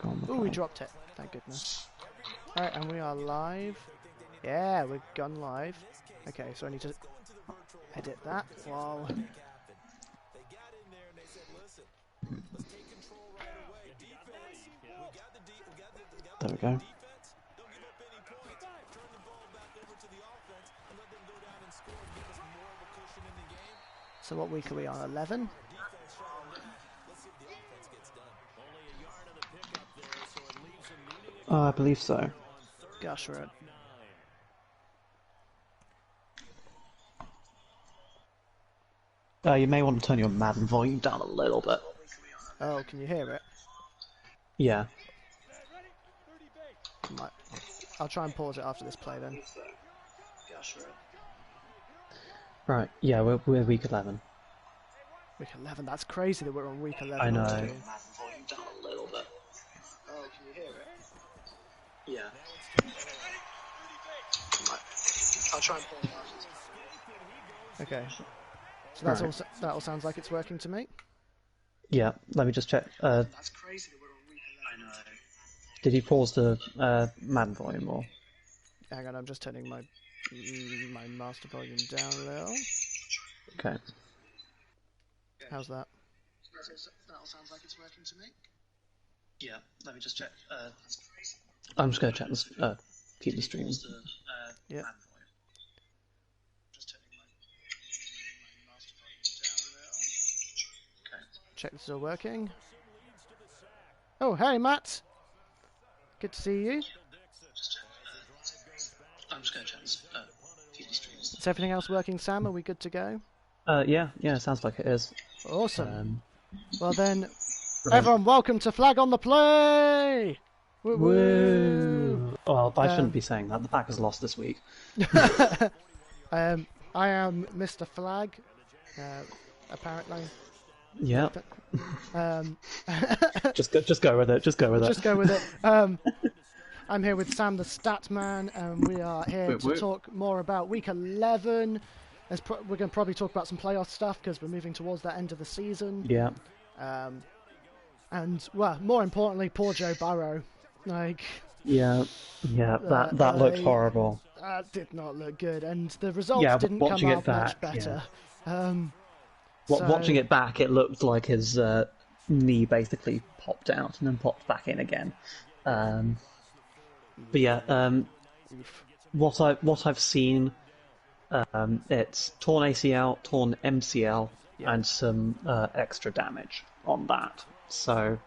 Go on the Oh, we play. dropped it. Thank goodness. Alright, and we are live. Yeah, we're gone live. Okay, so I need to edit that. Wow. There we go. So what week are we on? 11? I believe so. Gosh, we're at... You may want to turn your Madden volume down a little bit. Oh, can you hear it? Yeah. I'll try and pause it after this play then. Right, yeah, we're week 11. Week 11, that's crazy that we're on week 11 I know. already. Madden volume down a little bit. Oh, can you hear it? Yeah. I'll try and pause it after this play. Okay. So that's Right. that all sounds like it's working to me. Yeah, let me just check. That's crazy that we're on week 11. I know. Did you pause the Madden volume or? Hang on, I'm just turning my master volume down a little. Okay. How's that? That all sounds like it's working to me. Yeah, let me just check. I'm just going to check this. Keep the stream. Yeah. Check this is all working. Oh, hey, Matt. Good to see you. I'm just going to check this. Keep the stream. Is everything else working, Sam? Are we good to go? Yeah, sounds like it is. Awesome. Well then, Right. everyone, welcome to Flag on the Play! Woo Woo! Well, I shouldn't be saying that. The Packers lost this week. I am Mr. Flag, apparently. Yeah. Um, just go with it. Just go with it. Just go with it. I'm here with Sam the Statman, and we are here to talk more about Week 11. We're going to probably talk about some playoff stuff because we're moving towards that end of the season. Yeah. And, well, more importantly, poor Joe Burrow. Like... Yeah. That looked horrible. That did not look good, and the results didn't come out much better. Yeah. Watching it back, it looked like his knee basically popped out and then popped back in again. But yeah, what I've seen, it's torn ACL, torn MCL, and some extra damage on that. So,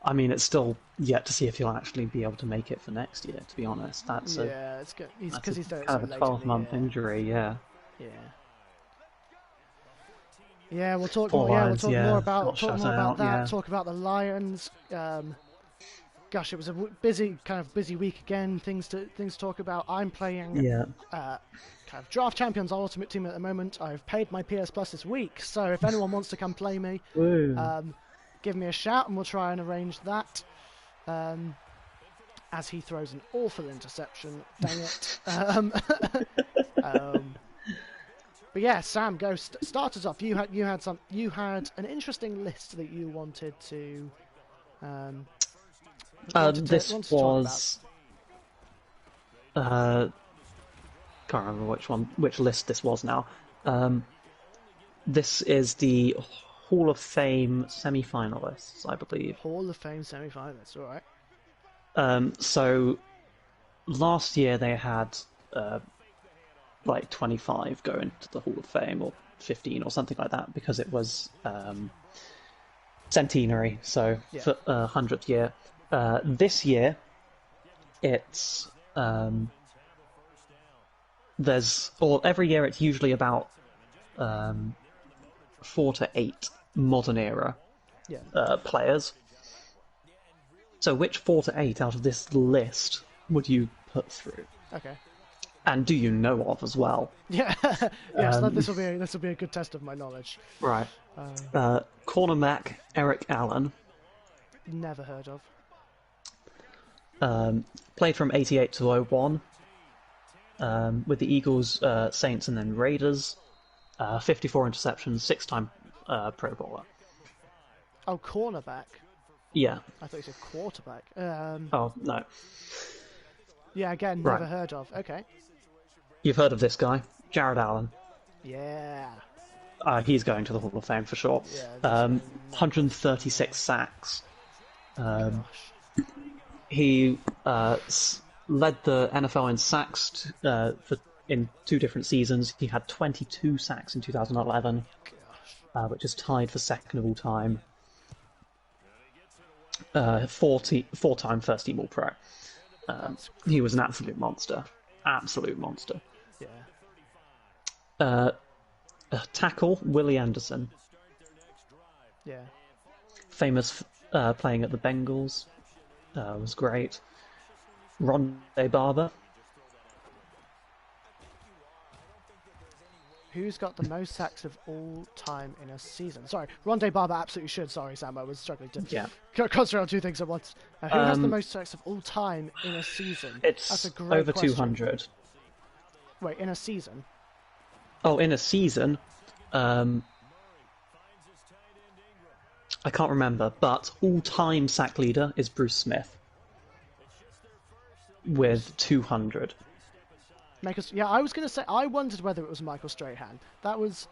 I mean, it's still yet to see if he'll actually be able to make it for next year. To be honest, that's it's good because he's done it kind so of a late 12-month injury. Yeah. Yeah, we'll talk more. More. Yeah, we'll talk more about that. Yeah. Talk about the Lions. Gosh, it was a busy week again. Things to talk about. I'm playing kind of Draft Champions Ultimate Team at the moment. I've paid my PS Plus this week, so if anyone wants to come play me, give me a shout and we'll try and arrange that. As he throws an awful interception, dang it. But yeah, Sam, go start us off. You had an interesting list that you wanted to. This was. Can't remember which list this was now. This is the Hall of Fame semi-finalists, I believe. Hall of Fame semi-finalists, all right. So last year they had like 25 go into the Hall of Fame, or 15 or something like that, because it was centenary, so for 100th year. This year it's every year it's usually about 4 to 8 modern era players. So which 4 to 8 out of this list would you put through? Okay. And do you know of as well? Yeah. Yes, this will be a good test of my knowledge. Right. Cornerback Eric Allen. Never heard of. Played from 88 to 01. With the Eagles, Saints, and then Raiders. 54 interceptions, 6-time Pro Bowler. Oh, cornerback. Yeah. I thought you said quarterback. Oh, no. Yeah, again, Right. never heard of. Okay. You've heard of this guy, Jared Allen. Yeah. He's going to the Hall of Fame for sure. Yeah, 136 sacks. Gosh. He led the NFL in sacks in 2 different seasons. He had 22 sacks in 2011, which is tied for second of all time. 4-time first team All-Pro. He was an absolute monster. Absolute monster. Yeah. Tackle, Willie Anderson. Yeah. Famous playing at the Bengals. Was great. Rondé Barber. Who's got the most sacks of all time in a season? Sorry, Rondé Barber absolutely should. Sorry, Sam, I was struggling to concentrate on 2 things at once. Who has the most sacks of all time in a season? That's a great over question. 200. Wait, in a season? Oh, in a season? I can't remember, but all-time sack leader is Bruce Smith with 200. Yeah, I was going to say, I wondered whether it was Michael Strahan. That was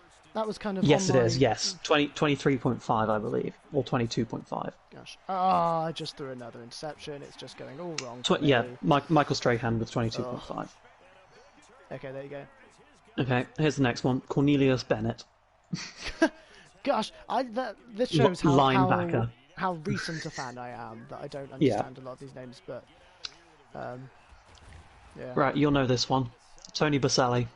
kind of. Yes, it is. Yes, 23.5, I believe, or 22.5. Gosh, I just threw another interception. It's just going all wrong. Yeah, Michael Strahan with 22.5. Okay, there you go. Okay, here's the next one. Cornelius Bennett. Gosh, this shows how recent a fan I am, that I don't understand a lot of these names, but yeah. Right, you'll know this one. Tony Baselli.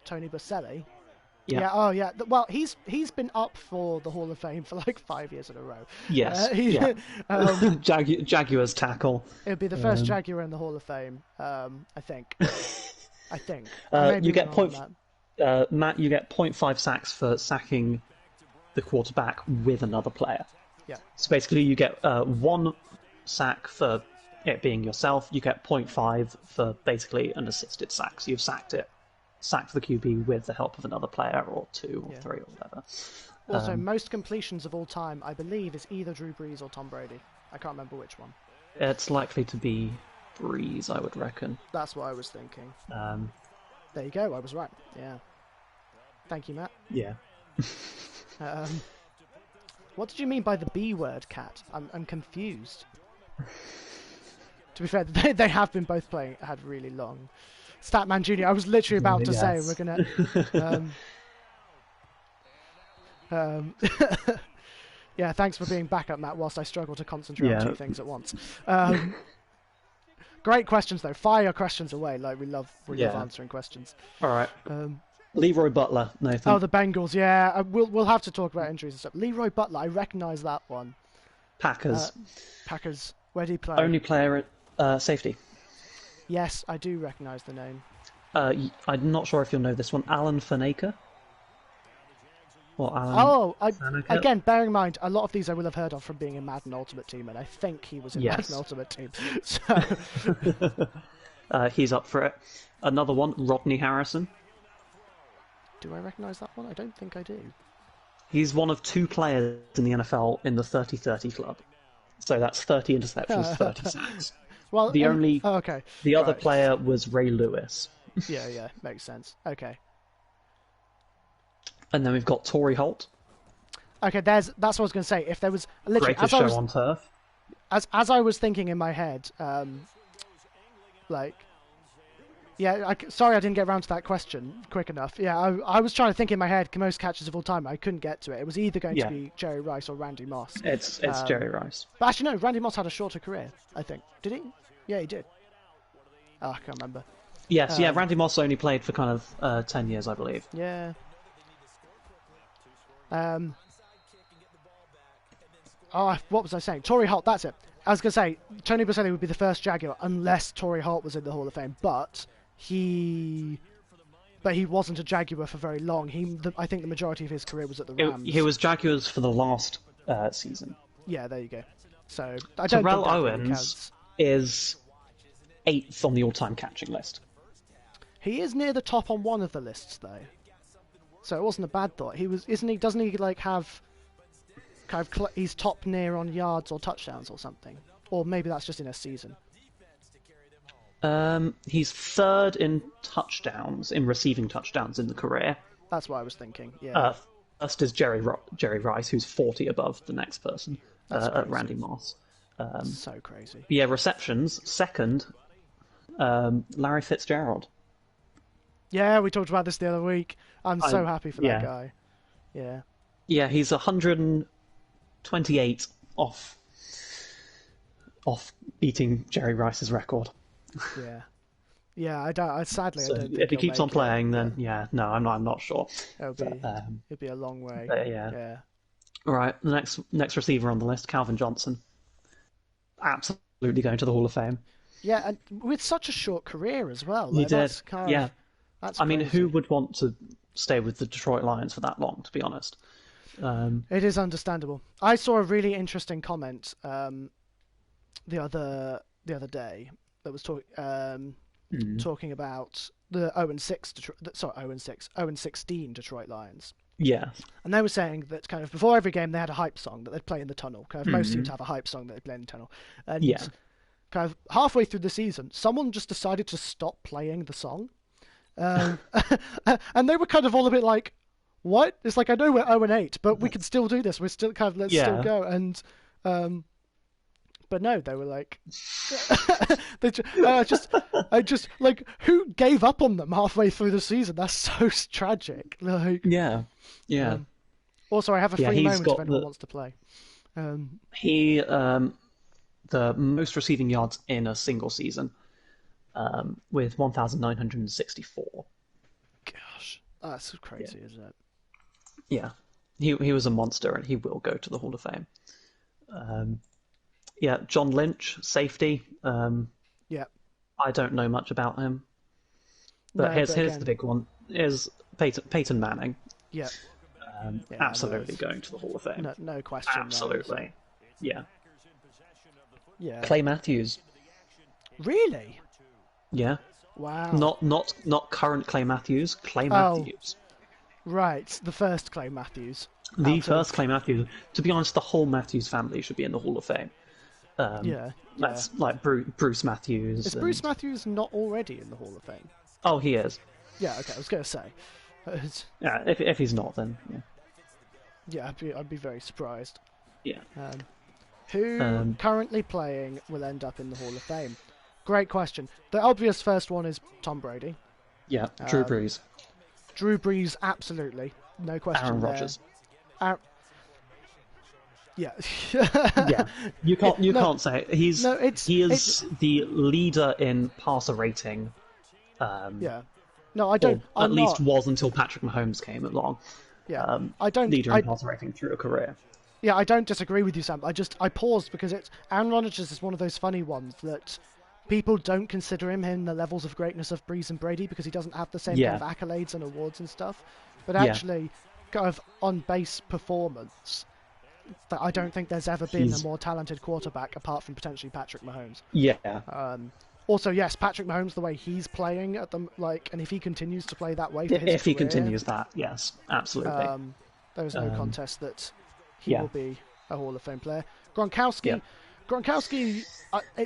Tony Baselli? Yeah. Yeah. Oh, yeah. Well, he's been up for the Hall of Fame for like 5 years in a row. Yes. Jaguars tackle. It would be the first Jaguar in the Hall of Fame, I think. You get Matt, you get 0.5 sacks for sacking the quarterback with another player. Yeah. So basically, you get 1 sack for it being yourself. You get 0.5 for basically an assisted sack. So you've sacked the QB with the help of another player, or 2 or 3 or whatever. Also, most completions of all time, I believe, is either Drew Brees or Tom Brady. I can't remember which one. It's likely to be Brees, I would reckon. That's what I was thinking. There you go. I was right. Yeah. Thank you, Matt. Yeah. What did you mean by the B word, Cat? I'm confused. To be fair, they have been both had really long. Statman Jr., I was literally about to say we're going to... yeah, thanks for being back up, Matt, whilst I struggle to concentrate on 2 things at once. Great questions, though. Fire your questions away. Like, we love answering questions. All right. Leroy Butler, Nathan. Oh, the Bengals, yeah. We'll have to talk about injuries and stuff. Leroy Butler, I recognise that one. Packers. Packers. Where did he play? Only player at safety. Yes, I do recognise the name. I'm not sure if you'll know this one. Alan Faneca? Or Alan again, bearing in mind, a lot of these I will have heard of from being in Madden Ultimate Team, and I think he was in Madden Ultimate Team. So... he's up for it. Another one, Rodney Harrison. Do I recognise that one? I don't think I do. He's one of 2 players in the NFL in the 30-30 club. So that's 30 interceptions, 30 sacks. Well, the other right. player was Ray Lewis. Yeah, makes sense. Okay. And then we've got Torrey Holt. Okay, that's what I was going to say. If there was literally greatest show on turf. As I was thinking in my head, sorry I didn't get around to that question quick enough. Yeah, I was trying to think in my head, most catches of all time. I couldn't get to it. It was either going to be Jerry Rice or Randy Moss. It's Jerry Rice. But actually, no, Randy Moss had a shorter career, I think. Did he? Yeah, he did. Oh, I can't remember. Yes, Randy Moss only played for kind of 10 years, I believe. Yeah. What was I saying? Torrey Holt, that's it. I was going to say, Tony Baselli would be the first Jaguar unless Torrey Holt was in the Hall of Fame, but he wasn't a Jaguar for very long. I think the majority of his career was at the Rams. He was Jaguars for the last season. Yeah, there you go. So I don't Terrell think that Owens really counts. is 8th on the all-time catching list. He is near the top on one of the lists, though. So it wasn't a bad thought. He was, isn't he? Doesn't he like have kind of he's top near on yards or touchdowns or something, or maybe that's just in a season. He's third in touchdowns, in receiving touchdowns in the career. That's what I was thinking. Yeah. First is Jerry Rice, who's 40 above the next person at Randy Moss. So crazy. Yeah, receptions second. Larry Fitzgerald. Yeah, we talked about this the other week. I'm so happy for that guy. Yeah. Yeah, he's 128 off beating Jerry Rice's record. Yeah. I don't think if he keeps on playing, then I'm not sure. It'll be a long way. Yeah. All right, the next receiver on the list, Calvin Johnson. Absolutely going to the Hall of Fame. Yeah, and with such a short career as well. He did. That's kind of, I mean, who would want to stay with the Detroit Lions for that long, to be honest? It is understandable. I saw a really interesting comment the other day that was talking about the 0-16 Detroit Lions. Yeah. And they were saying that kind of before every game they had a hype song that they'd play in the tunnel. Kind of most teams have a hype song that they play in the tunnel. And kind of halfway through the season, someone just decided to stop playing the song. And they were kind of all a bit like, what? It's like, I know we're 0-8, but we can still do this. We're still kind of, let's still go. And but no, they were like, I just like, who gave up on them halfway through the season? That's so tragic. Like, yeah. Also, I have a free moment if anyone wants to play. He the most receiving yards in a single season, with 1,964. Gosh, that's crazy, isn't it? Yeah, he was a monster, and he will go to the Hall of Fame. John Lynch, safety. I don't know much about him, but here's the big one: is Peyton Manning. Absolutely going to the Hall of Fame. No question. Absolutely, Yeah. Clay Matthews. Really? Yeah. Wow. Not current Clay Matthews. Clay Matthews. Right, the first Clay Matthews. First Clay Matthews. To be honest, the whole Matthews family should be in the Hall of Fame. That's like Bruce Matthews. Is Bruce Matthews not already in the Hall of Fame? Oh, he is. Yeah. Okay, I was going to say. Yeah. If he's not, then yeah. Yeah, I'd be very surprised. Yeah. Who currently playing will end up in the Hall of Fame? Great question. The obvious first one is Tom Brady. Yeah, Drew Brees. Drew Brees, absolutely. No question Aaron there. Rodgers. Yeah. Yeah. You can't say it. He is the leader in passer rating. No, I don't. At least was until Patrick Mahomes came along. Yeah. I don't. Leader in passer rating through a career. Yeah, I don't disagree with you, Sam. I paused because Aaron Rodgers is one of those funny ones that people don't consider him in the levels of greatness of Brees and Brady because he doesn't have the same kind of accolades and awards and stuff. But actually, kind of on base performance, I don't think there's ever been a more talented quarterback apart from potentially Patrick Mahomes. Yeah. Also, yes, Patrick Mahomes, the way he's playing at them, and if he continues to play that way for his career, he continues that, yes, absolutely. There's no contest that he will be a Hall of Fame player. Gronkowski,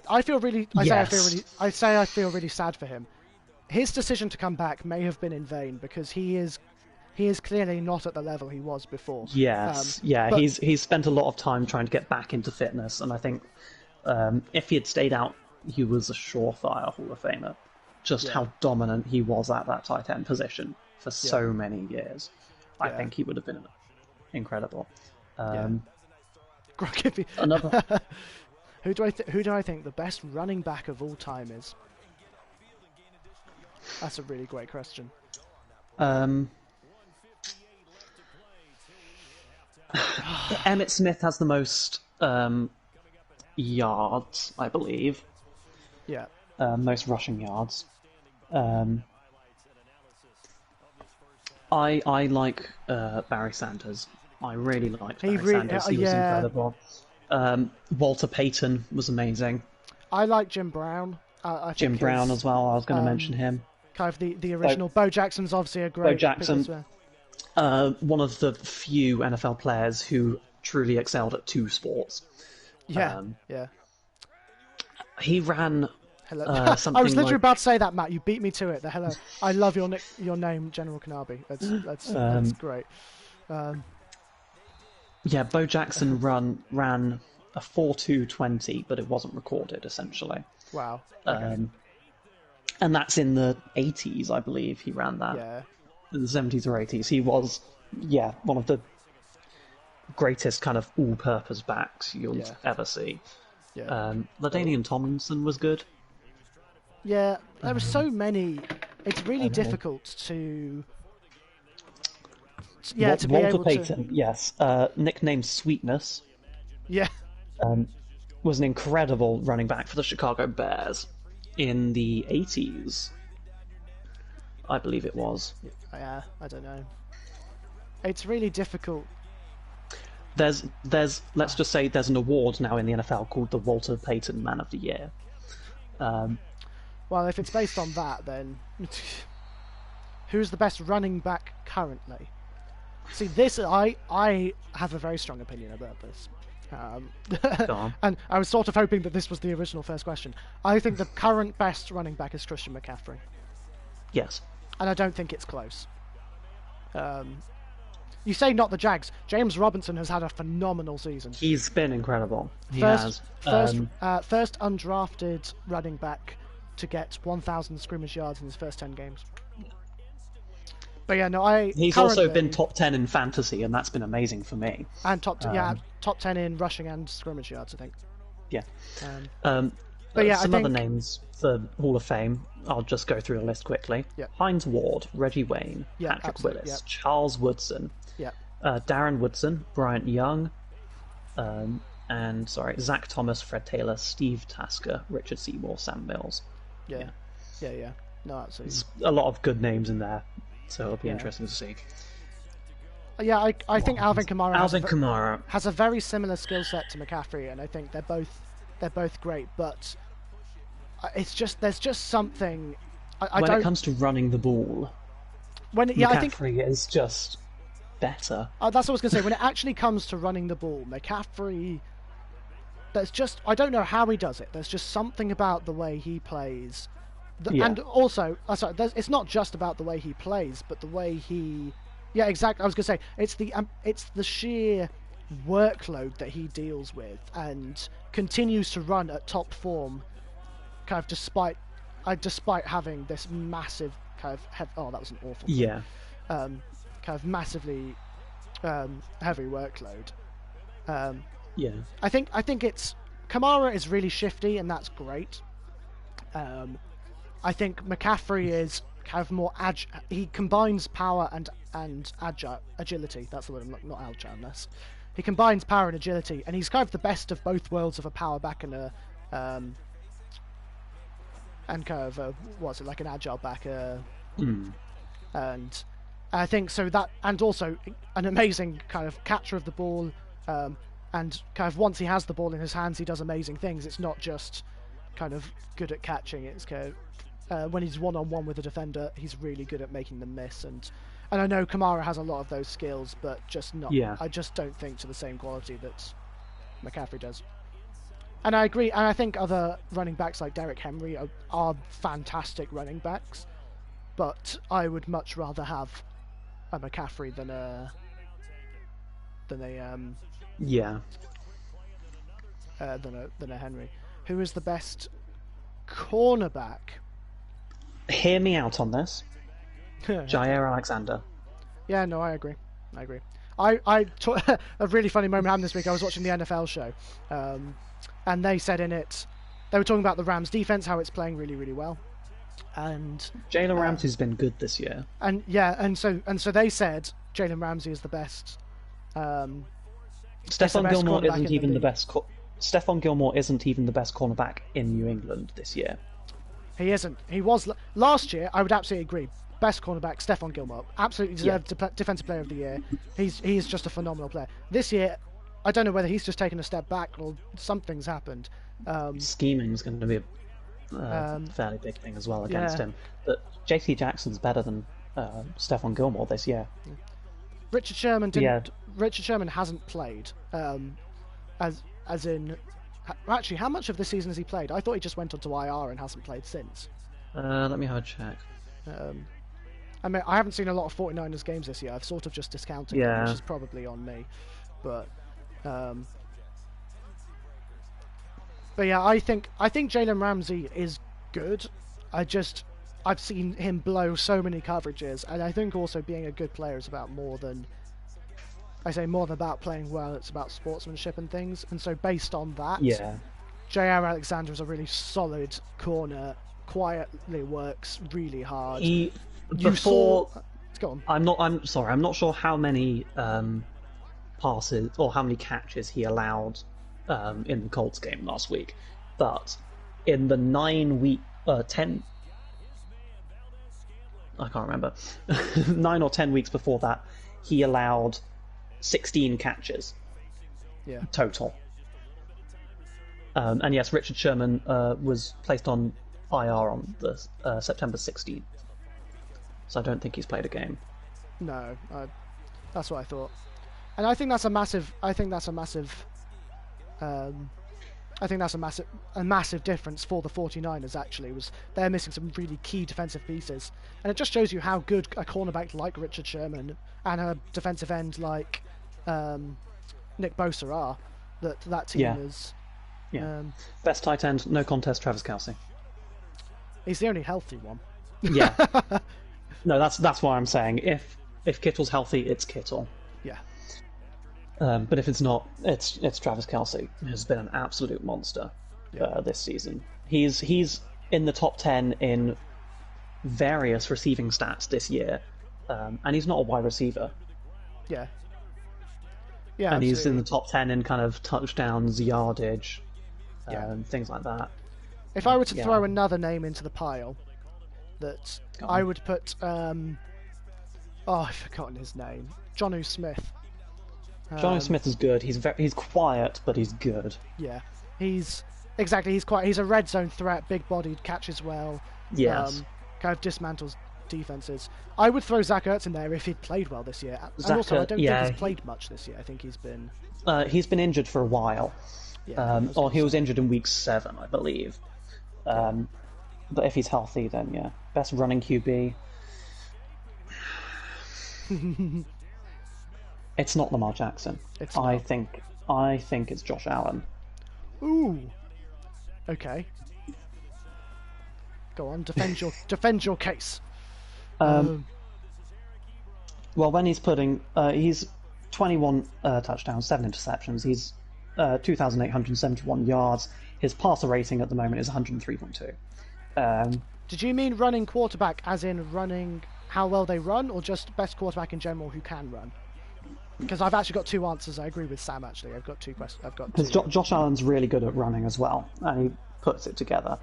I feel really sad for him. His decision to come back may have been in vain because he is clearly not at the level he was before. Yes, he's spent a lot of time trying to get back into fitness, and I think if he had stayed out, he was a surefire Hall of Famer. Just how dominant he was at that tight end position for so many years. I think he would have been incredible. Another. Who do I think the best running back of all time is? That's a really great question. Emmitt Smith has the most yards, I believe. Yeah. Most rushing yards. I like Barry Sanders. I really liked Barry Sanders. He was incredible. Walter Payton was amazing. I like Jim Brown. Jim Brown as well. I was going to mention him. Kind of the original. Bo Jackson's obviously a great. Bo Jackson. One of the few NFL players who truly excelled at two sports. Yeah, yeah. He ran. Hello. Something I was literally like, about to say that, Matt. You beat me to it. The hello. I love your name, General Kanabi. That's great. Yeah, Bo Jackson ran a 4:2:20, but it wasn't recorded essentially. Wow. Okay. And that's in the 80s, I believe. He ran that. Yeah. In the 70s or 80s. He was, one of the greatest kind of all-purpose backs you'll ever see. Yeah. LaDainian Tomlinson was good. Yeah, there were so many. It's really difficult to. Yeah, to be Walter able Payton, to. yes. Nicknamed Sweetness. Yeah. Was an incredible running back for the Chicago Bears in the 80s. I believe it was. Yeah, I don't know. It's really difficult. There's let's just say there's an award now in the NFL called the Walter Payton Man of the Year. Well, if it's based on that, then who's the best running back currently? See, this I have a very strong opinion about this. And I was sort of hoping that this was the original first question. I think the current best running back is Christian McCaffrey. Yes. And I don't think it's close. You say not the Jags. James Robinson has had a phenomenal season. He's been incredible. First undrafted running back to get 1,000 scrimmage yards in his first 10 games. But yeah, no, He's also been top 10 in fantasy, and that's been amazing for me. And top 10 in rushing and scrimmage yards, I think. Yeah. But yeah, some other names for Hall of Fame. I'll just go through the list quickly. Yeah. Hines Ward, Reggie Wayne, Patrick Willis, Charles Woodson, Darren Woodson, Bryant Young, Zach Thomas, Fred Taylor, Steve Tasker, Richard Seymour, Sam Mills. Yeah. No, absolutely. There's a lot of good names in there, so it'll be interesting to see. Yeah, I think Alvin Kamara has a very similar skill set to McCaffrey, and I think they're both great, but there's just something. When it comes to running the ball, McCaffrey is just better. That's what I was going to say. When it actually comes to running the ball, McCaffrey, I don't know how he does it. There's just something about the way he plays. And also, it's not just about the way he plays, but the way he... Yeah, exactly. I was going to say, it's the sheer workload that he deals with and continues to run at top form, kind of despite having this massive kind of... Oh, that was an awful thing. Yeah. Kind of massively heavy workload. I think it's... Kamara is really shifty, and that's great. I think McCaffrey is kind of more he combines power and agility. That's the word. Not agileness. He combines power and agility, and he's kind of the best of both worlds of a power back and an agile back. And I think so that, and also an amazing kind of catcher of the ball. And kind of once he has the ball in his hands, he does amazing things. It's not just kind of good at catching. It's kind of when he's one-on-one with a defender, he's really good at making them miss. And I know Kamara has a lot of those skills, but just not. Yeah. I just don't think to the same quality that McCaffrey does. And I agree. And I think other running backs like Derrick Henry are fantastic running backs, but I would much rather have a McCaffrey than a Henry. Who is the best cornerback? Hear me out on this. Jair Alexander. Yeah, no, I agree. A really funny moment happened this week. I was watching the NFL show, and they said in it, they were talking about the Rams defense, how it's playing really, really well, and Jalen Ramsey's been good this year. And so they said Jalen Ramsey is the best. Stephon Gilmore isn't even the best. Stephon Gilmore isn't even the best cornerback in New England this year. He isn't. He was last year. I would absolutely agree. Best cornerback, Stephon Gilmore, absolutely deserved Defensive Player of the Year. He's just a phenomenal player. This year, I don't know whether he's just taken a step back or something's happened. Scheming is going to be a fairly big thing as well against him. But J.C. Jackson's better than Stephon Gilmore this year. Richard Sherman didn't Richard Sherman hasn't played, as in, actually, how much of the season has he played? I thought he just went onto IR and hasn't played since. Let me have a check. I mean, I haven't seen a lot of 49ers games this year. I've sort of just discounted them, which is probably on me. But yeah, I think Jalen Ramsey is good. I've seen him blow so many coverages, and I think also being a good player is about more than about playing well. It's about sportsmanship and things. And so based on that, J.R. Alexander is a really solid corner. Quietly works really hard. Go on. I'm sorry. I'm not sure how many passes or how many catches he allowed in the Colts game last week, but in the 10. I can't remember. 9 or 10 weeks before that, he allowed 16 catches. Total. And yes, Richard Sherman was placed on IR on the September 16th. So I don't think he's played a game. No, that's what I thought. And I think that's a massive difference for the 49ers, actually. They're missing some really key defensive pieces. And it just shows you how good a cornerback like Richard Sherman and a defensive end like Nick Bosa are. That team is... Yeah. Best tight end, no contest, Travis Kelce. He's the only healthy one. Yeah. No, that's why I'm saying if Kittle's healthy, it's Kittle. Yeah. But if it's not, it's Travis Kelce, who's been an absolute monster this season. He's in the top 10 in various receiving stats this year, and he's not a wide receiver. Yeah. Yeah, and absolutely. He's in the top 10 in kind of touchdowns, yardage, things like that. If I were to throw another name into the pile, that I would put, I've forgotten his name, Jonnu Smith. Jonnu Smith is good. He's quiet, but he's good. Yeah, he's quiet. He's a red zone threat, big-bodied, catches well. Yes. Kind of dismantles defenses. I would throw Zach Ertz in there if he'd played well this year. And also, I don't think he's played much this year. I think he's been... he's been injured for a while. Yeah, he was injured in week 7, I believe. But if he's healthy, then best running QB. It's not Lamar Jackson. I think it's Josh Allen. Ooh. Okay. Go on, defend your case. Well, when he's he's 21 touchdowns, 7 interceptions. He's 2,871 yards. His passer rating at the moment is 103.2. Did you mean running quarterback as in running how well they run, or just best quarterback in general who can run? Because I've actually got two answers. I agree with Sam, actually. I've got two questions. Because Josh Allen's really good at running as well, and he puts it together.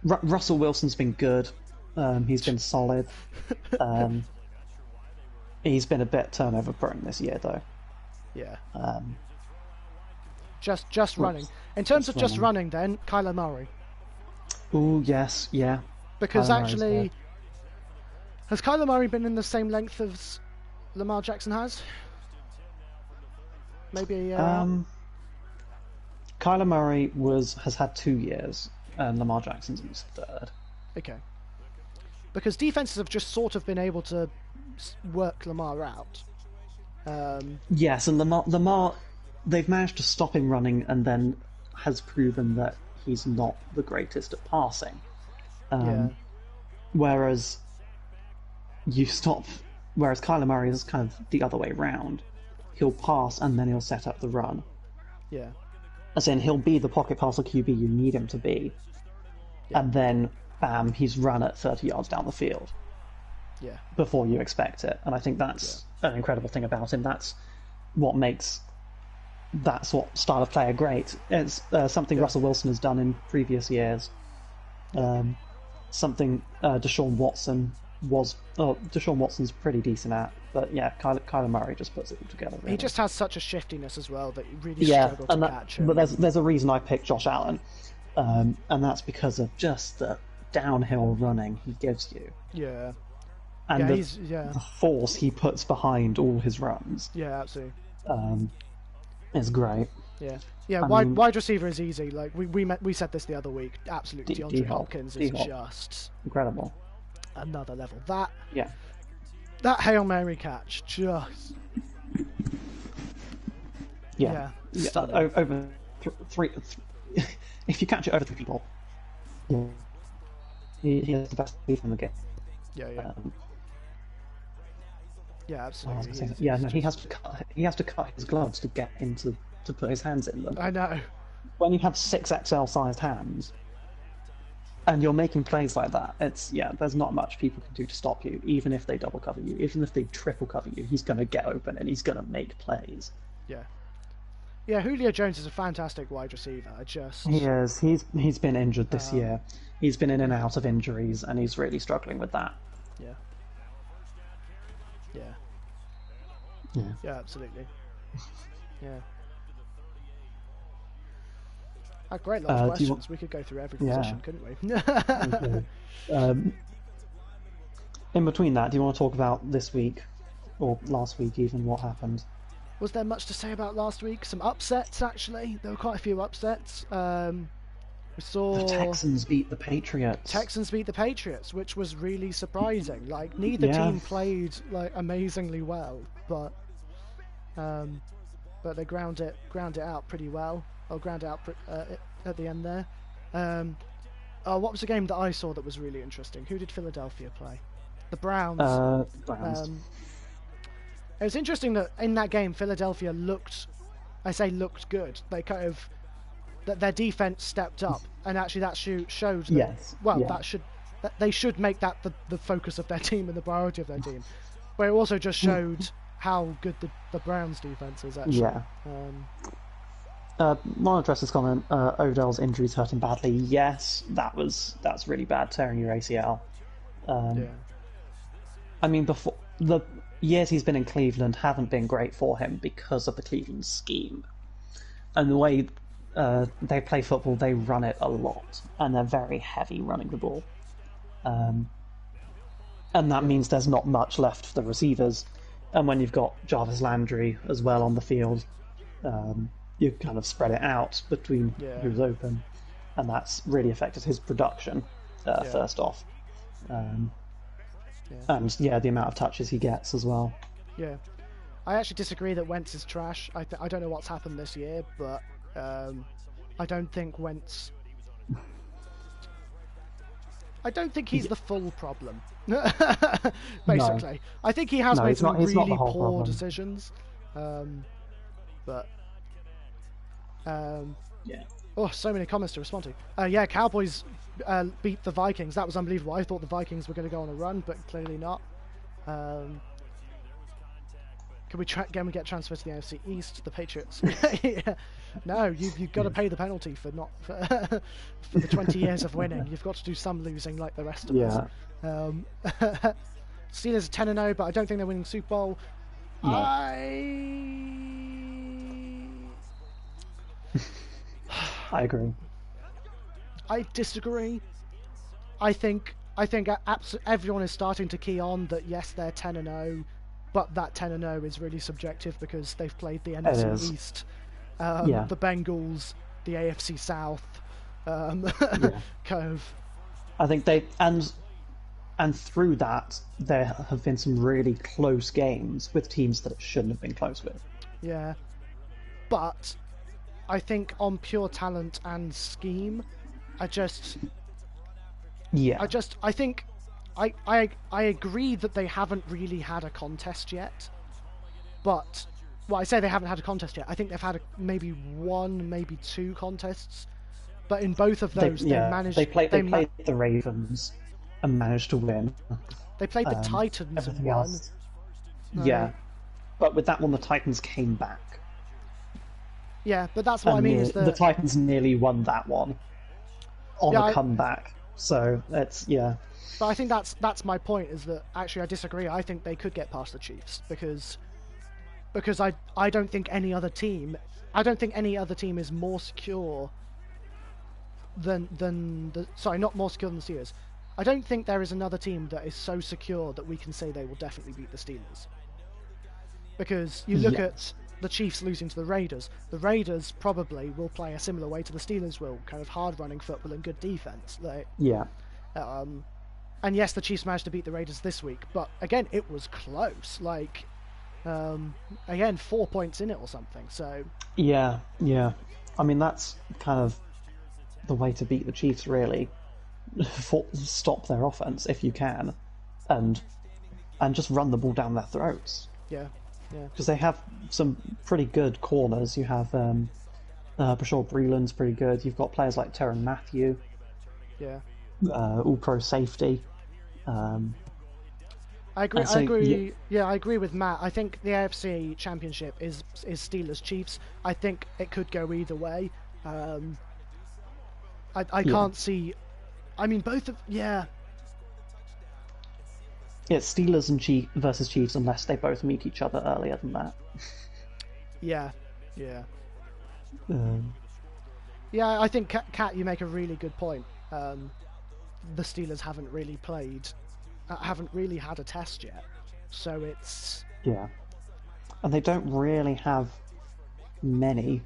Russell Wilson's been good. He's been solid. He's been a bit turnover prone this year, though. Yeah. Just running. In terms of just running, then Kyler Murray. Oh yes, yeah. Because actually, has Kyler Murray been in the same length as Lamar Jackson has? Maybe. Kyler Murray has had 2 years, and Lamar Jackson's in his 3rd. Okay. Because defenses have just sort of been able to work Lamar out. Yes, and Lamar, they've managed to stop him running, and then has proven that he's not the greatest at passing. Whereas Kyler Murray is kind of the other way round. He'll pass and then he'll set up the run. Yeah. As in, he'll be the pocket passer QB you need him to be. Yeah. And then, bam, he's run at 30 yards down the field. Yeah. Before you expect it. And I think that's an incredible thing about him. That's what makes that sort of style of player great. It's something Russell Wilson has done in previous years. Something Deshaun Watson's pretty decent at, but Kyler Murray just puts it all together. Really. He just has such a shiftiness as well that you really struggle to catch him. But there's a reason I picked Josh Allen, and that's because of just the downhill running he gives you. Yeah. and the force he puts behind all his runs. Yeah, absolutely. Is great. Yeah, yeah. Wide receiver is easy. Like we said this the other week. Absolutely, DeAndre Hopkins is just incredible. Another level. That Hail Mary catch just. Yeah. Over three. If you catch it over 3 people, he has the best speed in the game. Yeah, absolutely. He has to cut his gloves to get into to put his hands in them. I know. When you have 6XL sized hands, and you're making plays like that, there's not much people can do to stop you. Even if they double cover you, even if they triple cover you, he's going to get open and he's going to make plays. Yeah, Julio Jones is a fantastic wide receiver. He is. He's been injured this year. He's been in and out of injuries, and he's really struggling with that. Yeah, absolutely. Yeah. A great lot of questions. We could go through every position, couldn't we? Okay. In between that, do you want to talk about this week, or last week even, what happened? Was there much to say about last week? Some upsets, actually. There were quite a few upsets. We saw the Texans beat the Patriots. Which was really surprising. Like neither team played like amazingly well, but they ground it out pretty well. Or ground it out at the end there. What was the game that I saw that was really interesting? Who did Philadelphia play? The Browns. Browns. It was interesting that in that game, Philadelphia looked good. They kind of that their defense stepped up, and actually that showed that they should make that the focus of their team and the priority of their team. But it also just showed how good the Browns defense is actually. Yeah. Want to address this comment? Odell's injuries hurt him badly. Yes, that's really bad, tearing your ACL. I mean, before the years he's been in Cleveland haven't been great for him because of the Cleveland scheme and the way they play football. They run it a lot, and they're very heavy running the ball, and that means there's not much left for the receivers. And when you've got Jarvis Landry as well on the field, you kind of spread it out between who's open, and that's really affected his production. First off. And the amount of touches he gets as well. Yeah, I actually disagree that Wentz is trash. I don't know what's happened this year, but I don't think Wentz. I don't think he's the full problem. Basically, no. I think he has made some really poor decisions, but oh, so many comments to respond to. Cowboys beat the Vikings. That was unbelievable. I thought the Vikings were going to go on a run, but clearly not. Can we get transferred to the NFC East? The Patriots. No, you've got to pay the penalty for the 20 years of winning. You've got to do some losing like the rest of us. Steelers are 10-0, but I don't think they're winning Super Bowl. No. I agree. I disagree. I think everyone is starting to key on that. Yes, they're 10-0, but that 10-0 is really subjective because they've played the NFC East, the Bengals, the AFC South, kind of. I think they and through that there have been some really close games with teams that it shouldn't have been close with. Yeah, but I think on pure talent and scheme, I think I agree that they haven't really had a contest yet. But I say they haven't had a contest yet. I think they've had maybe one, maybe two contests. But in both of those, they managed. They played the Ravens and managed to win. They played the Titans. Everything else. Yeah, but with that one, the Titans came back. Yeah, but that's what I mean. Is the Titans nearly won that one on a comeback. So it's But I think that's my point. Is that actually I disagree. I think they could get past the Chiefs because I don't think any other team is more secure than not more secure than the Steelers. I don't think there is another team that is so secure that we can say they will definitely beat the Steelers. Because you look at the Chiefs losing to the Raiders. The Raiders probably will play a similar way to the Steelers will, kind of hard-running football and good defense. And yes, the Chiefs managed to beat the Raiders this week, but again, it was close. Again, 4 points in it or something. So yeah. I mean, that's kind of the way to beat the Chiefs, really. Stop their offense if you can, and just run the ball down their throats. Yeah. Because they have some pretty good corners. You have Brashard Breeland's pretty good. You've got players like Tyrann Mathieu. Yeah. All-pro safety. I agree. I agree with Matt. I think the AFC Championship is Steelers Chiefs. I think it could go either way. I can't see. I mean, both of It's Steelers and versus Chiefs unless they both meet each other earlier than that. Yeah. I think Kat, you make a really good point. The Steelers haven't really had a test yet, so it's and they don't really have many.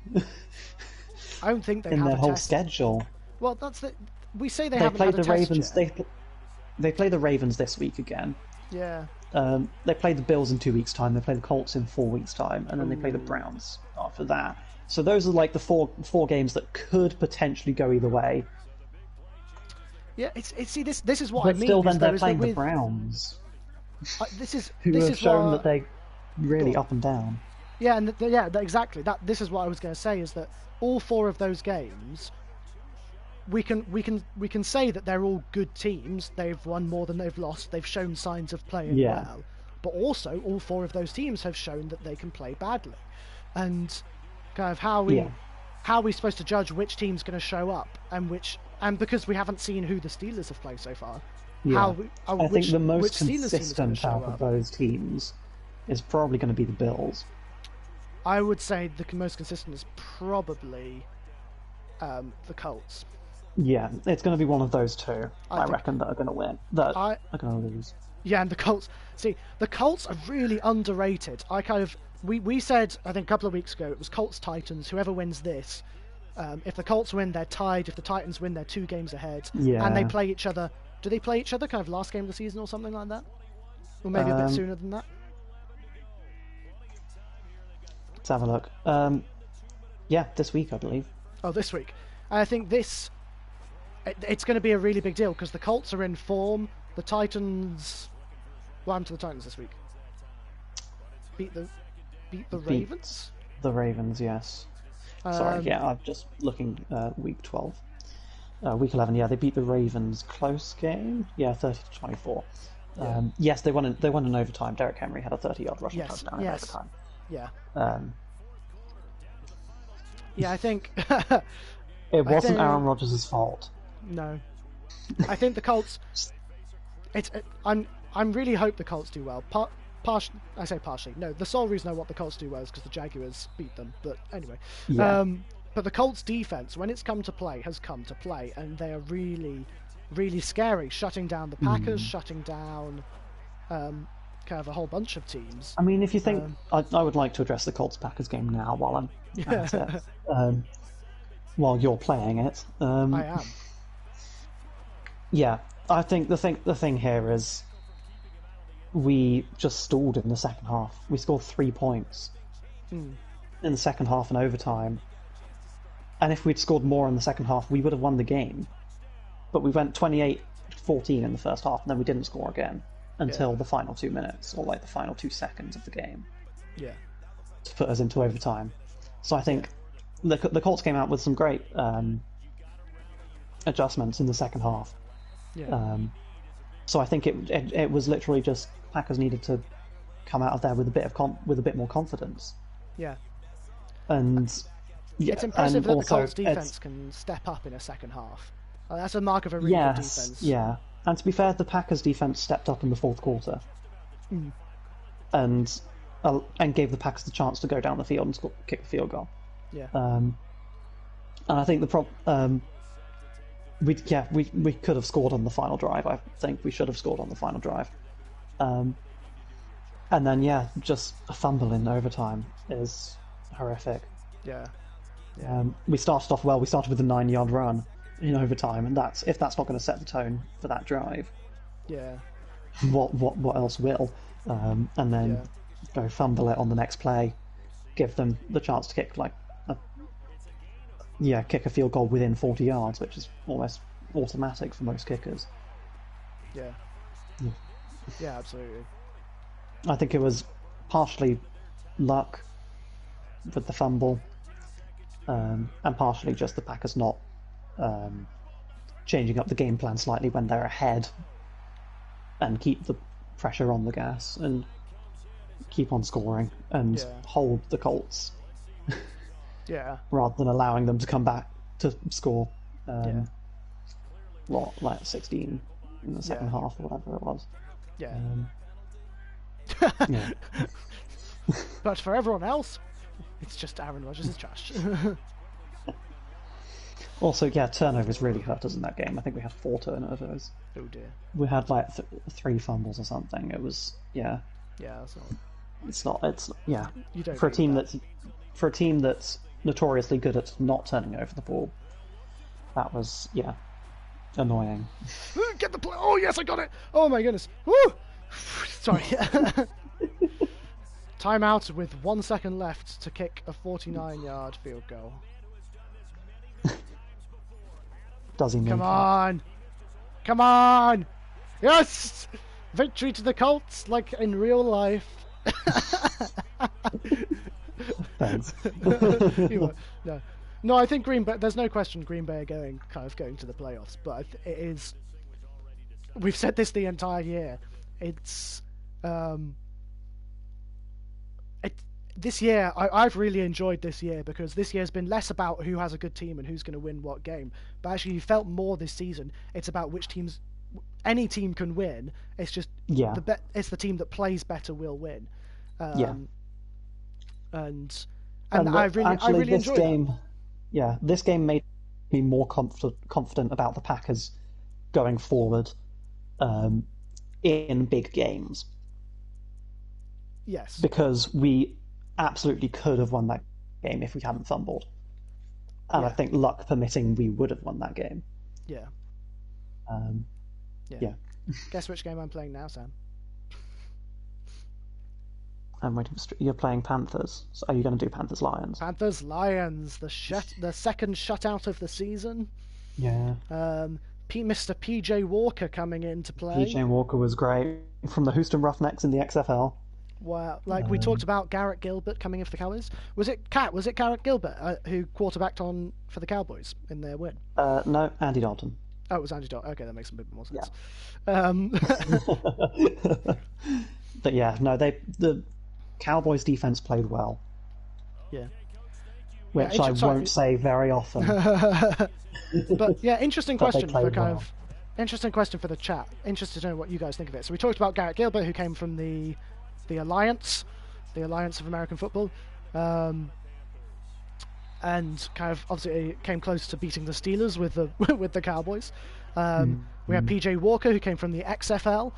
I don't think they in have their a whole test. schedule. Well, we say they haven't had a test Ravens. yet. They play the Ravens this week again. Yeah. They play the Bills in 2 weeks' time. They play the Colts in 4 weeks' time, and then they play the Browns after that. So those are like the four games that could potentially go either way. Yeah, this is what but I mean. Still, then they're playing the Browns, who have shown that they're really up and down. Yeah, and exactly. This is what I was going to say, is that all 4 of those games, we can say that they're all good teams. They've won more than they've lost. They've shown signs of playing well, but also all 4 of those teams have shown that they can play badly. And kind of how are we supposed to judge which team's going to show up and because we haven't seen who the Steelers have played so far. I think the most consistent out of those teams is probably going to be the Bills. I would say the most consistent is probably the Colts. Yeah, it's going to be one of those two. I reckon that are going to win. That are going to lose. Yeah, and the Colts. See, the Colts are really underrated. We said, I think a couple of weeks ago, it was Colts Titans. Whoever wins this, if the Colts win, they're tied. If the Titans win, they're 2 games ahead. Yeah. And they play each other. Do they play each other kind of last game of the season or something like that? Or maybe a bit sooner than that? Let's have a look. This week, I believe. Oh, this week. I think it's going to be a really big deal because the Colts are in form. The Titans... What happened to the Titans this week? Beat the Ravens? The Ravens, yes. Sorry, I'm just looking week 12. Week 11, they beat the Ravens. Close game? 30-24. Yes, they won in overtime. Derrick Henry had a 30-yard rushing touchdown in overtime. Yeah. I think... It wasn't Aaron Rodgers' fault. No. I think the Colts... I'm really hope the Colts do well. I say partially. No, the sole reason I want the Colts to do well is because the Jaguars beat them. But anyway. Yeah. But the Colts defense, when it's come to play, has come to play. And they are really, really scary. Shutting down the Packers, shutting down kind of a whole bunch of teams. I mean, if you think... I would like to address the Colts-Packers game now while I'm at it. While you're playing it. I am. Yeah, I think the thing here is we just stalled in the second half. We scored 3 points in the second half and overtime. And if we'd scored more in the second half, we would have won the game. But we went 28-14 in the first half, and then we didn't score again until the final 2 minutes, or like the final 2 seconds of the game. Yeah. To put us into overtime. So I think the Colts came out with some great adjustments in the second half. Yeah. So I think it was literally just Packers needed to come out of there with a bit more confidence. Yeah. And it's impressive that the Colts defense can step up in a second half. That's a mark of a really good defense. Yeah. And to be fair, the Packers defense stepped up in the fourth quarter, and gave the Packers the chance to go down the field and kick the field goal. Yeah. And I think we could have scored on the final drive. I think we should have scored on the final drive. And then just a fumble in overtime is horrific. Yeah. We started off well. We started with a 9-yard run in overtime, and if that's not going to set the tone for that drive, what else will? And then go fumble it on the next play, give them the chance to kick kick a field goal within 40 yards, which is almost automatic for most kickers. Yeah, absolutely. I think it was partially luck with the fumble, and partially just the Packers not changing up the game plan slightly when they're ahead, and keep the pressure on the gas and keep on scoring and hold the Colts. Rather than allowing them to come back to score 16 in the second half or whatever it was. But for everyone else, it's just Aaron Rodgers is trash. Also, turnovers really hurt us in that game. I think we had 4 turnovers. Oh dear. We had 3 fumbles or something. It was that's not... It's not. You don't for a team that's notoriously good at not turning over the ball. That was annoying. Get the play! Oh yes, I got it! Oh my goodness! Woo! Sorry. Timeout with 1 second left to kick a 49-yard field goal. Does he? Come on! Come on! Yes! Victory to the Colts, like in real life. Thanks. No, I think Green Bay. There's no question Green Bay are going to the playoffs, but it is. We've said this the entire year. It's this year. I've really enjoyed this year because this year's been less about who has a good team and who's going to win what game, but actually you felt more this season. It's about which teams. Any team can win. It's just it's the team that plays better will win. And I really enjoyed this game. That. This game made me more confident about the Packers going forward in big games. Yes, because we absolutely could have won that game if we hadn't fumbled, and I think luck permitting, we would have won that game. Yeah. Guess which game I'm playing now, Sam? I'm waiting for... You're playing Panthers. So are you going to do Panthers-Lions? Panthers-Lions, the second shutout of the season. Yeah. Mr. PJ Walker coming in to play. PJ Walker was great. From the Houston Roughnecks in the XFL. Wow. We talked about Garrett Gilbert coming in for the Cowboys. Was it Garrett Gilbert who quarterbacked on for the Cowboys in their win? No, Andy Dalton. Oh, it was Andy Dalton. Okay, that makes a bit more sense. But the Cowboys defense played well. Yeah. Which I won't say very often. But interesting question for interesting question for the chat. Interested to know what you guys think of it. So we talked about Garrett Gilbert, who came from the Alliance of American Football, and obviously came close to beating the Steelers with the Cowboys. We had PJ Walker, who came from the XFL,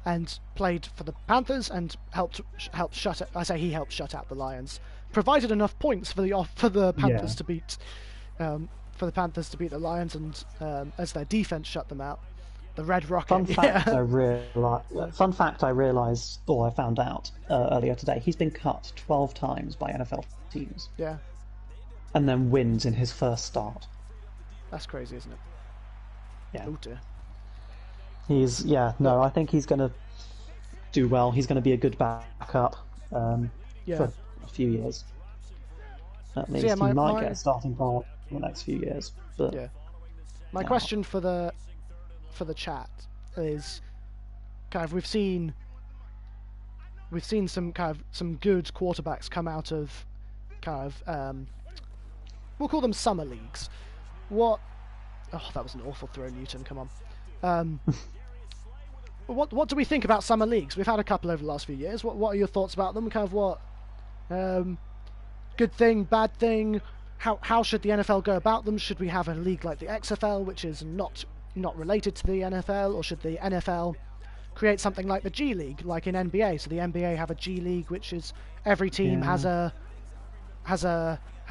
and played for the Panthers and helped shut. He helped shut out the Lions. Provided enough points for the Panthers to beat the Lions, and as their defense shut them out, the Red Rocket. Fun fact I realised, or I found out earlier today, he's been cut 12 times by NFL teams. Yeah. And then wins in his first start. That's crazy, isn't it? Yeah. Oh dear. I think he's going to do well. He's going to be a good backup for a few years. At least he might get a starting role in the next few years. But my question for the chat is we've seen some good quarterbacks come out of we'll call them summer leagues. That was an awful throw, Newton. Come on. What do we think about summer leagues? We've had a couple over the last few years. What are your thoughts about them? Good thing, bad thing? how should the NFL go about them? Should we have a league like the XFL, which is not related to the NFL, or should the NFL create something like the G League, like in NBA? So the NBA have a G League, which is every team has a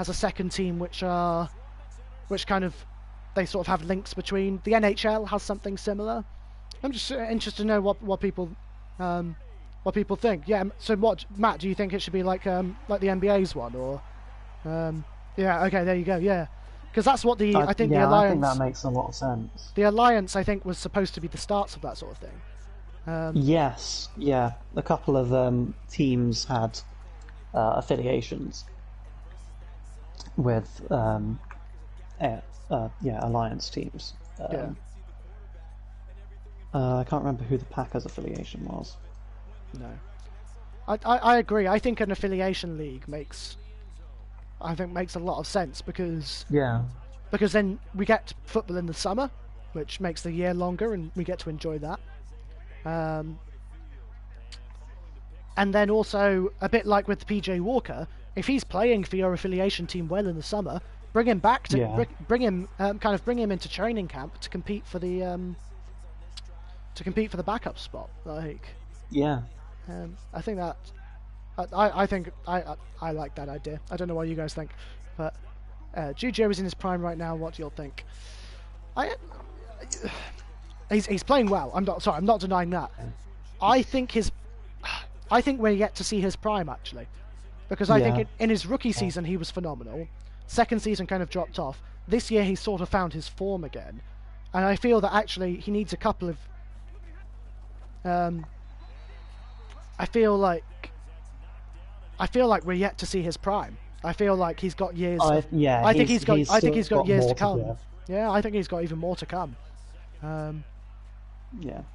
second team, which kind of they sort of have links between. The NHL has something similar. I'm just interested to know what people think. Yeah. So what, Matt? Do you think it should be like the NBA's one, or? Yeah. Okay. There you go. Yeah. Because that's what I think the Alliance. I think that makes a lot of sense. The Alliance, I think, was supposed to be the starts of that sort of thing. Yes. Yeah. A couple of teams had affiliations with Alliance teams. I can't remember who the Packers affiliation was. No. I agree. I think an affiliation league makes a lot of sense because then we get football in the summer, which makes the year longer and we get to enjoy that. And then also, a bit like with PJ Walker, if he's playing for your affiliation team well in the summer, bring him back to bring him into training camp to compete for the backup spot. I think that I like that idea. I don't know what you guys think, but Juju is in his prime right now. What do you all think? He's playing well. I'm not denying that. I think we're yet to see his prime, actually, because I think in his rookie season he was phenomenal. Second season kind of dropped off. This year he sort of found his form again, and I feel that actually he needs a couple of. I feel like we're yet to see his prime. I feel like he's got years. I think he's got years to come. Yeah, I think he's got even more to come. It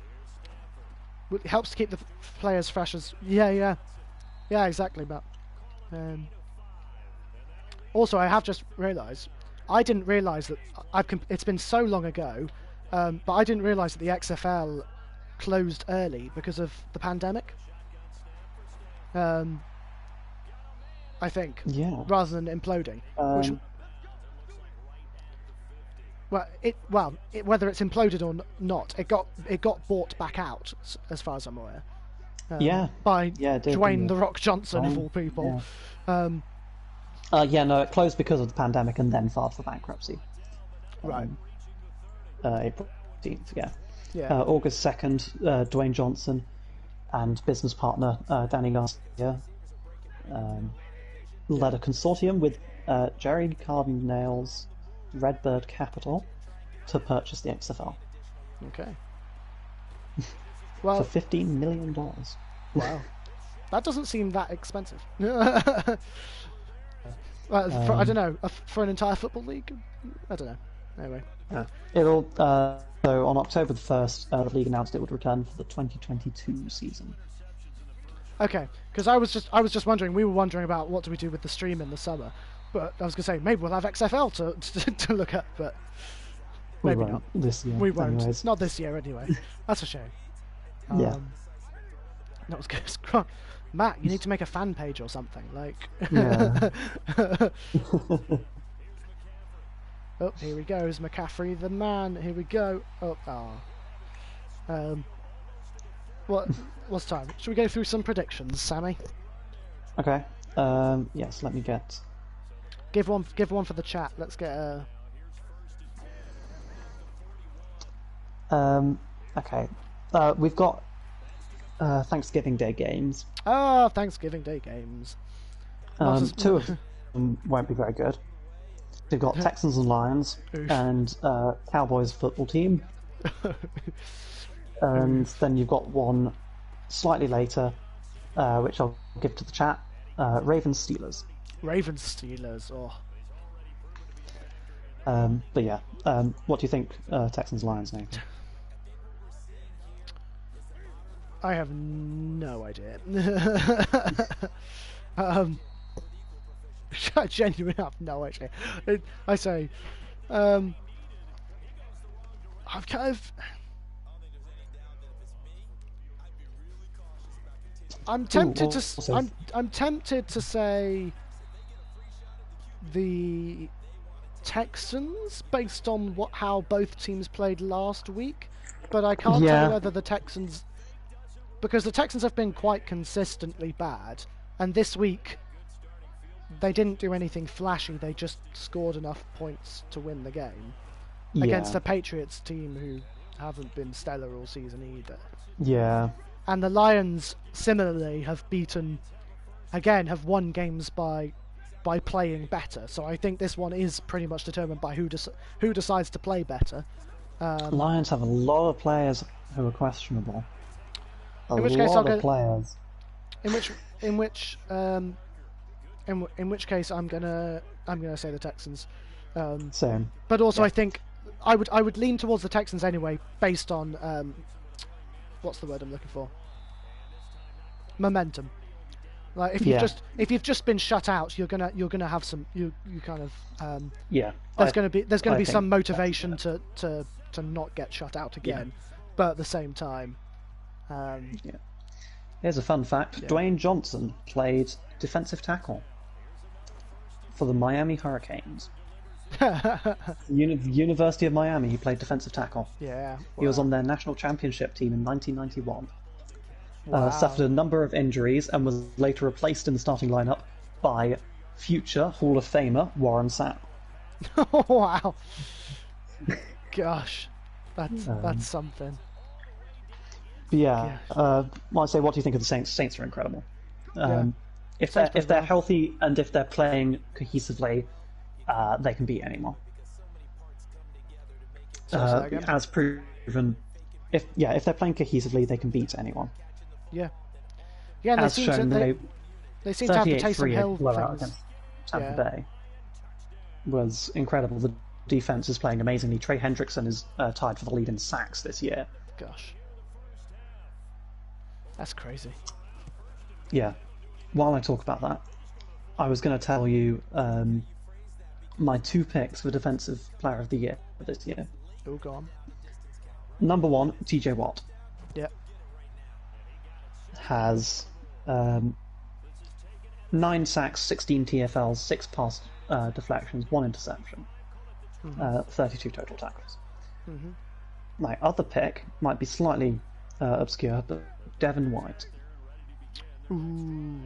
helps to keep the players fresh as exactly. But also, I have just realised I didn't realise that it's been so long ago, but I didn't realise that the XFL closed early because of the pandemic. I think rather than imploding. Whether it's imploded or not, it got bought back out, as far as I'm aware. By Dwayne The Rock Johnson, of all people. It closed because of the pandemic and then filed for bankruptcy. Right. April 15th, August 2nd, Dwayne Johnson and business partner Danny Garcia led a consortium with Jerry Cardinale's Redbird Capital to purchase the XFL. Okay. Well, for $15 million. Wow. That doesn't seem that expensive. I don't know. For an entire football league? I don't know. Anyway. It'll. So on October the 1st, the league announced it would return for the 2022 season. Okay, because I was just wondering. We were wondering about what do we do with the stream in the summer, but I was going to say maybe we'll have XFL to look at, but maybe not this year. We won't. Anyways. Not this year anyway. That's a shame. That was good. Matt, you need to make a fan page or something. Oh, here he goes, McCaffrey, the man. Here we go. What's time? Should we go through some predictions, Sammy? Okay. Yes. Let me get. Give one for the chat. Let's get a. Okay. We've got Thanksgiving Day games. Thanksgiving Day games. Two of them won't be very good. We've got Texans and Lions and Cowboys football team. And then you've got one slightly later, which I'll give to the chat. Ravens Steelers. Ravens Steelers. But yeah, what do you think? Texans Lions, Nathan? I have no idea. I genuinely have no idea. I say, I've kind of. I'm tempted to say the Texans, based on how both teams played last week, but I can't tell whether the Texans, because the Texans have been quite consistently bad, and this week they didn't do anything flashy. They just scored enough points to win the game against the Patriots team who haven't been stellar all season either. Yeah. And the Lions similarly have won games by playing better. So I think this one is pretty much determined by who decides to play better. Lions have a lot of players who are questionable. In which case I'm gonna say the Texans. Same. But also I think I would lean towards the Texans anyway, based on what's the word I'm looking for? Momentum. Like if you've just been shut out, you're gonna have some you kind of There's gonna be some motivation to not get shut out again, but at the same time. Here's a fun fact: Dwayne Johnson played defensive tackle for the Miami Hurricanes. University of Miami. He played defensive tackle. Yeah, he was on their national championship team in 1991. Suffered a number of injuries and was later replaced in the starting lineup by future Hall of Famer Warren Sapp. Wow. Gosh, that's something. Yeah. Well, I say, what do you think of the Saints? Saints are incredible. If they're healthy and if they're playing cohesively, they can beat anyone. As proven, if they're playing cohesively, they can beat anyone. Yeah. And as shown, they seem to have the Taysom Hill blowout against Tampa Bay was incredible. The defense is playing amazingly. Trey Hendrickson is tied for the lead in sacks this year. Gosh. That's crazy. Yeah. While I talk about that, I was going to tell you my 2 picks for Defensive Player of the Year for this year. Oh, go on. Number 1, TJ Watt. Yep. Has 9 sacks, 16 TFLs, 6 pass deflections, 1 interception, 32 total tackles. My other pick might be slightly obscure, but Devin White. Ooh,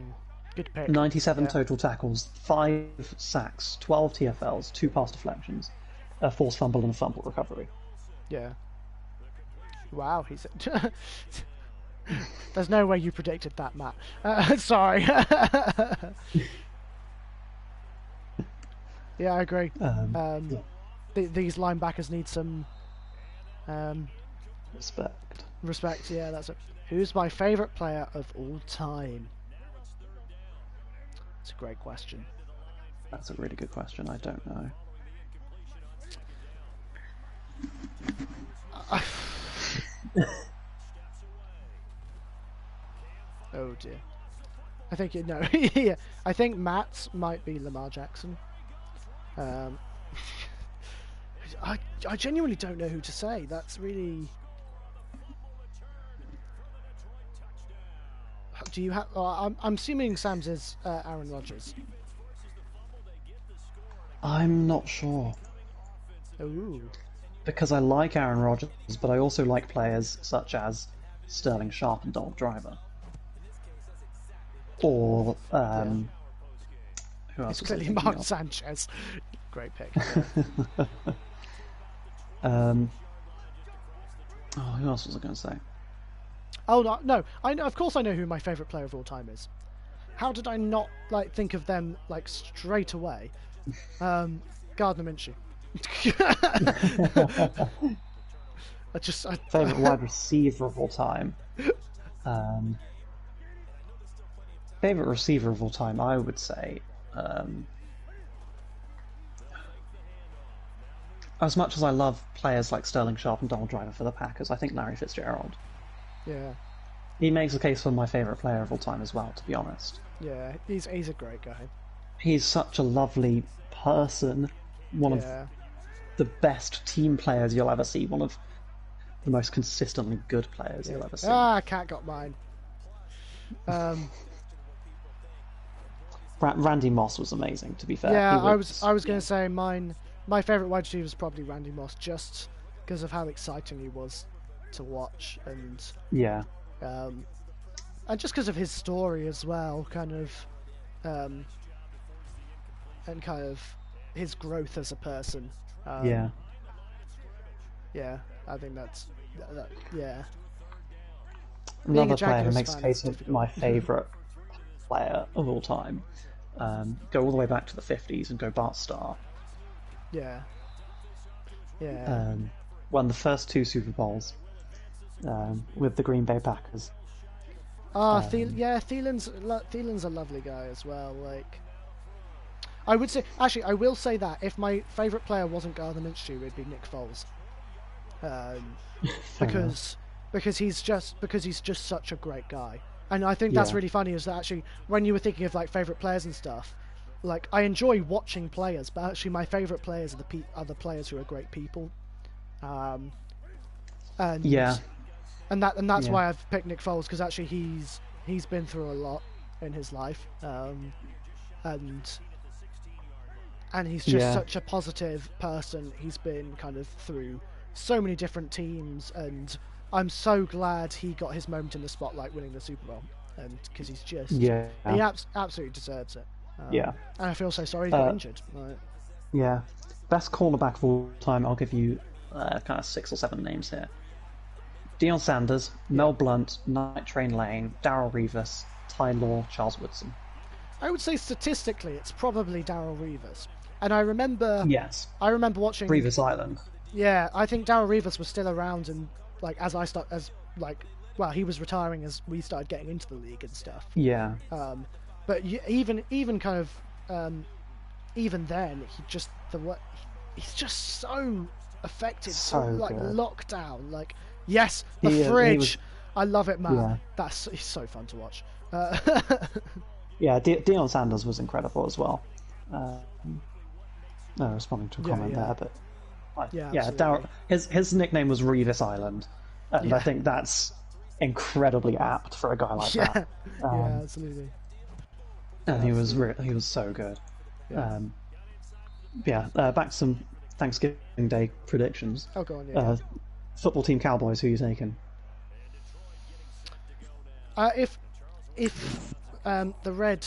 good pick. 97 total tackles, 5 sacks, 12 TFLs, 2 pass deflections, a forced fumble and a fumble recovery. Yeah. Wow, he's... There's no way you predicted that, Matt. Sorry. Yeah, I agree. These linebackers need some... Respect, yeah, that's it. Who's my favourite player of all time? It's a great question. That's a really good question. I don't know. Oh dear. I think you know. Yeah, I think Matt's might be Lamar Jackson. I genuinely don't know who to say. That's really. Do you have? I'm assuming Sam's is Aaron Rodgers. I'm not sure. Ooh. Because I like Aaron Rodgers, but I also like players such as Sterling Sharp and Donald Driver. Or who else? It's clearly Mark Sanchez. Great pick. Yeah. Who else was I going to say? Oh no! I know, of course, I know who my favourite player of all time is. How did I not think of them straight away? Gardner Minshew. Favourite wide receiver of all time. Favourite receiver of all time, I would say. As much as I love players like Sterling Sharp and Donald Driver for the Packers, I think Larry Fitzgerald. Yeah. He makes a case for my favourite player of all time as well, to be honest. Yeah, he's a great guy. He's such a lovely person. One of the best team players you'll ever see. One of the most consistently good players you'll ever see. Cat got mine. Randy Moss was amazing. To be fair, yeah, I was going to say my favourite wide receiver is probably Randy Moss, just because of how exciting he was to watch, and yeah, and just because of his story as well, kind of, and kind of his growth as a person. yeah. I think that's yeah. Another player who makes Casey my favourite player of all time. Go all the way back to the 50s and go Bart Starr. Yeah. Won the first 2 Super Bowls with the Green Bay Packers. Thielen's a lovely guy as well. Like, I would say, actually, I will say that if my favourite player wasn't Gardner Minshew, it'd be Nick Foles. Because he's just such a great guy, and I think that's really funny. Is that actually when you were thinking of like favourite players and stuff, like I enjoy watching players, but actually my favourite players are the players who are great people. And that's why I've picked Nick Foles, because actually he's been through a lot in his life, and he's just such a positive person. He's been kind of through so many different teams, and I'm so glad he got his moment in the spotlight winning the Super Bowl, and because he's just he absolutely deserves it. And I feel so sorry he got injured. Yeah, best cornerback of all time. I'll give you kind of 6 or 7 names here: Deion Sanders, Mel Blount, Night Train Lane, Darrelle Revis, Ty Law, Charles Woodson. I would say statistically, it's probably Darrelle Revis, and I remember watching Revis Island. Yeah, I think Darrelle Revis was still around, and like he was retiring as we started getting into the league and stuff. Yeah. But even kind of even then, he's just so effective, so like good. Locked down. Like, yes, the fridge. I love it, man. Yeah. He's so fun to watch. Deion Sanders was incredible as well. Responding to a comment there, but. Darrell, his nickname was Revis Island, and I think that's incredibly apt for a guy like that. Absolutely. And he was so good. Back to some Thanksgiving Day predictions. Oh, go on. Football team Cowboys. Who are you taking? If the Red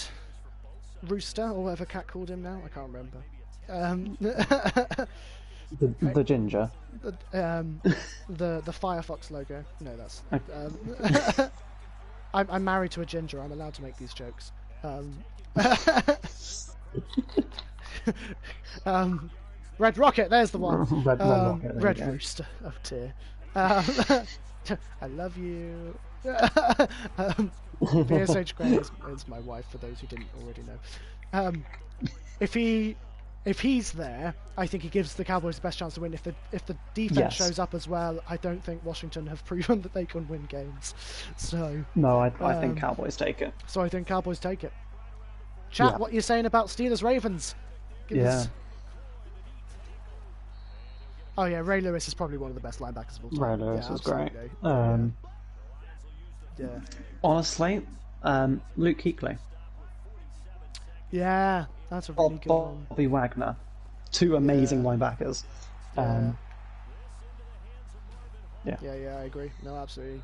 Rooster, or whatever Cat called him now, I can't remember. The ginger. The Firefox logo. No, that's. I'm married to a ginger. I'm allowed to make these jokes. Red Rocket. There's the one. Red Rocket. Red Rooster. Oh dear. I love you. BSH Gray is my wife, for those who didn't already know. If he's there, I think he gives the Cowboys the best chance to win. If the defense shows up as well, I don't think Washington have proven that they can win games. So no, I think Cowboys take it. So I think Cowboys take it. Chat, what you're saying about Steelers Ravens? Oh yeah, Ray Lewis is probably one of the best linebackers of all time. Ray Lewis was great. Yeah. Honestly, Luke Kuechly. Yeah, that's a really good one. Bobby Wagner, 2 amazing linebackers. I agree. No, absolutely.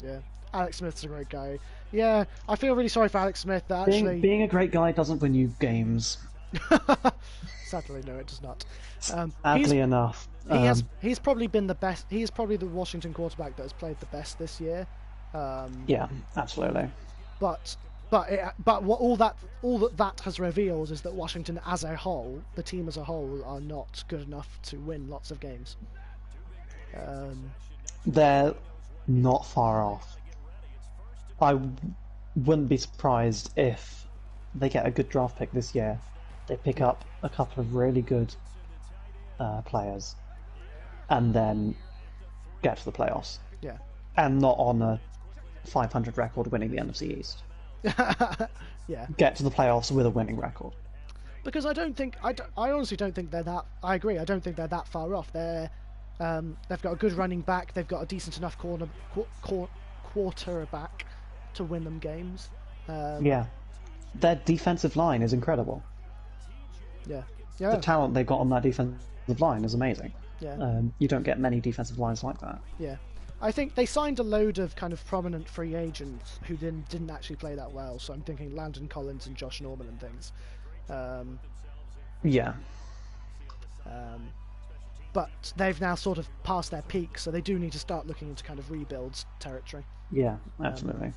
Yeah, Alex Smith's a great guy. Yeah, I feel really sorry for Alex Smith. That being a great guy doesn't win you games. Sadly, no, it does not. Sadly enough, he's probably been the best. He is probably the Washington quarterback that has played the best this year. Yeah, absolutely. But what all that has revealed is that Washington as a whole, the team as a whole, are not good enough to win lots of games. They're not far off. I wouldn't be surprised if they get a good draft pick this year. They pick up a couple of really good players, and then get to the playoffs. Yeah. And not on a 500 record winning the NFC East. Yeah. Get to the playoffs with a winning record. Because I honestly don't think they're that. I agree. I don't think they're that far off. They've got a good running back. They've got a decent enough quarterback to win them games. their defensive line is incredible. Yeah. The talent they've got on that defensive line is amazing. Yeah. You don't get many defensive lines like that. Yeah. I think they signed a load of kind of prominent free agents who didn't actually play that well. So I'm thinking Landon Collins and Josh Norman and things. Yeah. But they've now sort of passed their peak, so they do need to start looking into kind of rebuilds territory. Yeah, absolutely.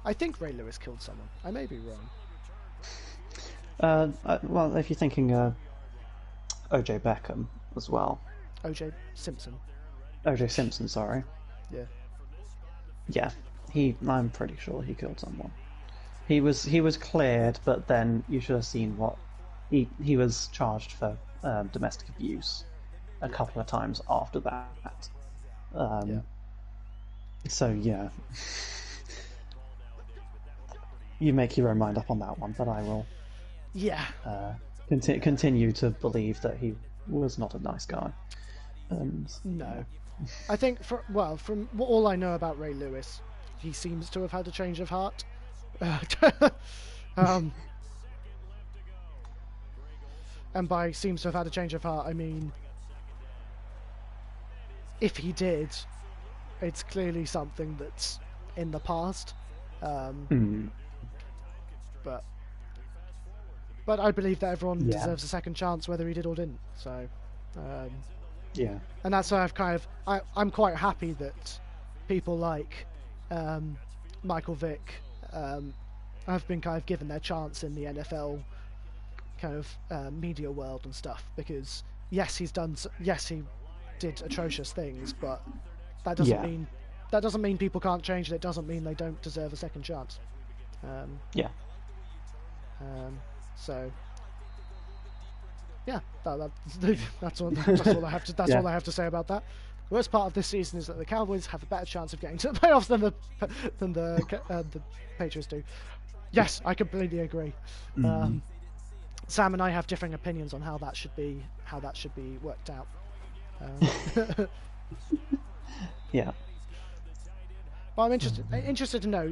I think Ray Lewis killed someone. I may be wrong. Well, if you're thinking O.J. Beckham as well. O.J. Simpson. O.J. Simpson, sorry. Yeah. Yeah, I'm pretty sure he killed someone. He was cleared, but then you should have seen what he was charged for domestic abuse a couple of times after that. So yeah, you make your own mind up on that one, but I will. Yeah. Continue to believe that he was not a nice guy. No. I think, from all I know about Ray Lewis, he seems to have had a change of heart. And by seems to have had a change of heart, I mean, if he did, it's clearly something that's in the past. But I believe that everyone deserves a second chance, whether he did or didn't. So, yeah. And that's why I'm quite happy that people like Michael Vick have been kind of given their chance in the NFL kind of media world and stuff, because yes, he did atrocious things, but that doesn't mean people can't change, and it doesn't mean they don't deserve a second chance. So yeah, that's all I have to. All I have to say about that. The worst part of this season is that the Cowboys have a better chance of getting to the playoffs than the Patriots do. Yes, I completely agree. Sam and I have differing opinions on how that should be worked out. Yeah. But I'm interested to know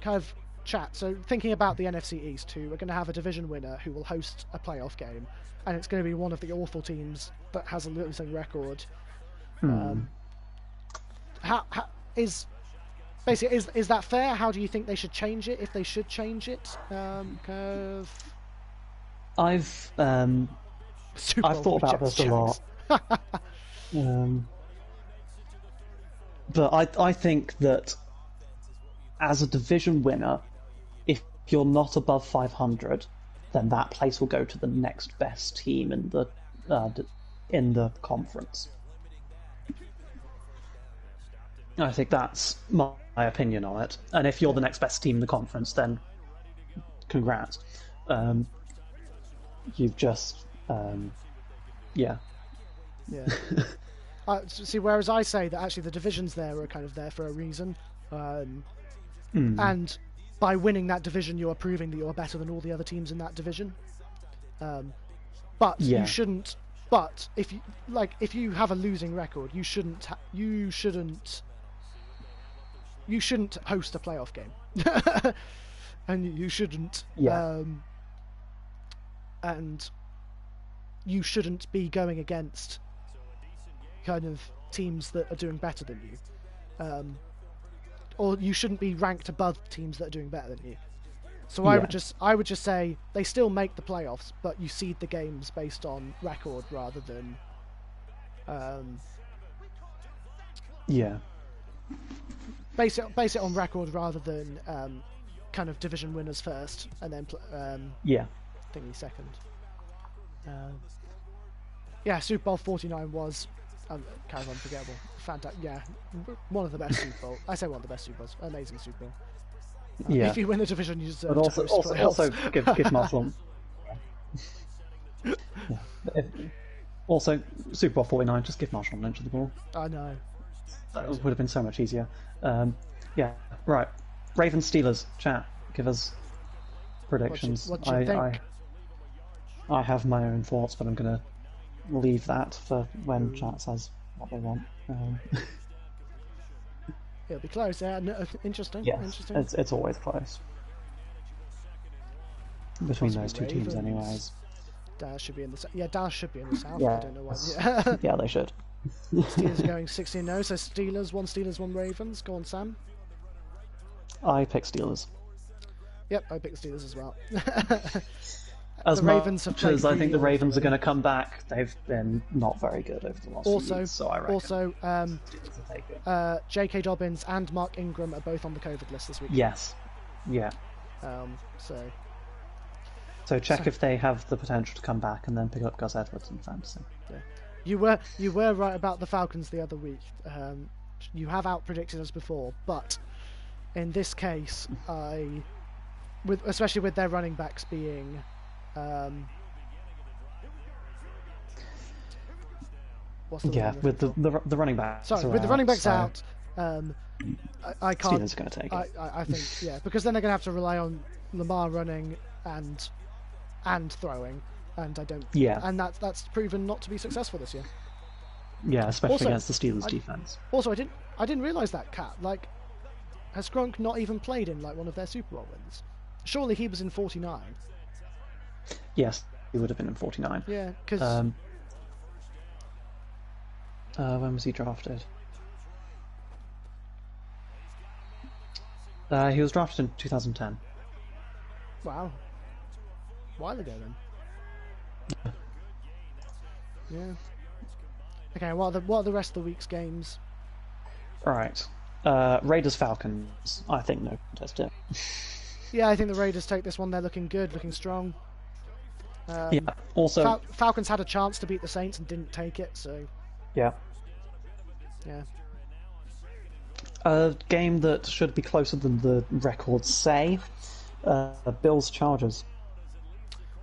kind of chat. So thinking about the NFC East, who are going to have a division winner who will host a playoff game, and it's going to be one of the awful teams that has a losing record. Is that fair? How do you think they should change it, if they should change it? I've thought about this a lot. But I think that as a division winner, if you're not above 500, then that place will go to the next best team in the conference. I think that's my opinion on it. And if you're the next best team in the conference, then congrats. You've just yeah. See, whereas I say that actually the divisions there are kind of there for a reason, and by winning that division, you are proving that you are better than all the other teams in that division. But you shouldn't. But if you have a losing record, you shouldn't host a playoff game, and you shouldn't. And you shouldn't be going against kind of teams that are doing better than you, or you shouldn't be ranked above teams that are doing better than you. So I would just say they still make the playoffs, but you seed the games based on record rather than base it on record rather than kind of division winners first and then thingy second. Super Bowl 49 was kind of unforgettable. Fantastic. Yeah, one of the best Super Bowl. I say one of the best Super Bowls. Amazing Super Bowl. If you win the division, you deserve but to host playoffs. Also give Marshall. Also, Super Bowl 49, just give Marshall Lynch the ball. I know. That would have been so much easier. Right. Ravens Steelers, chat. Give us predictions. What do you think? I have my own thoughts, but I'm going to leave that for when chat says what they want. It'll be close. Interesting. Yes, Interesting. it's always close. between those two teams, anyways. Dallas should be in the Dallas should be in the South. Yeah, I don't know why. Yeah, they should. Steelers are going 16-0, so Steelers, 1 Ravens. Go on, Sam. I pick Steelers. Yep, I pick the Steelers as well. As the Ravens much have as I think the Ravens are going to come back, they've been not very good over the last few weeks, so I reckon Steelers will take it. J.K. Dobbins and Mark Ingram are both on the COVID list this week. Yes. Yeah. So check if they have the potential to come back, and then pick up Gus Edwards in fantasy. Yeah. You were right about the Falcons the other week. You have out-predicted us before, but in this case, especially with their running backs being what's the with the running backs. Sorry, with the running backs out, I can't. Steelers are going to take it. I think because then they're going to have to rely on Lamar running and throwing, and I don't. Yeah. And that's proven not to be successful this year. Yeah, especially also, against the Steelers defense. Also, I didn't realize that, Kat. Like, has Gronk not even played in like one of their Super Bowl wins? Surely he was in 49. Yes, he would have been in 49. Yeah, because when was he drafted? He was drafted in 2010. Wow, a while ago then. Yeah. Okay, what are the rest of the week's games? Right. Raiders Falcons. I think no contest it. Yeah, I think the Raiders take this one. They're looking good, looking strong. Yeah. Also, Falcons had a chance to beat the Saints and didn't take it. So. Yeah. Yeah. A game that should be closer than the records say. Bills Chargers.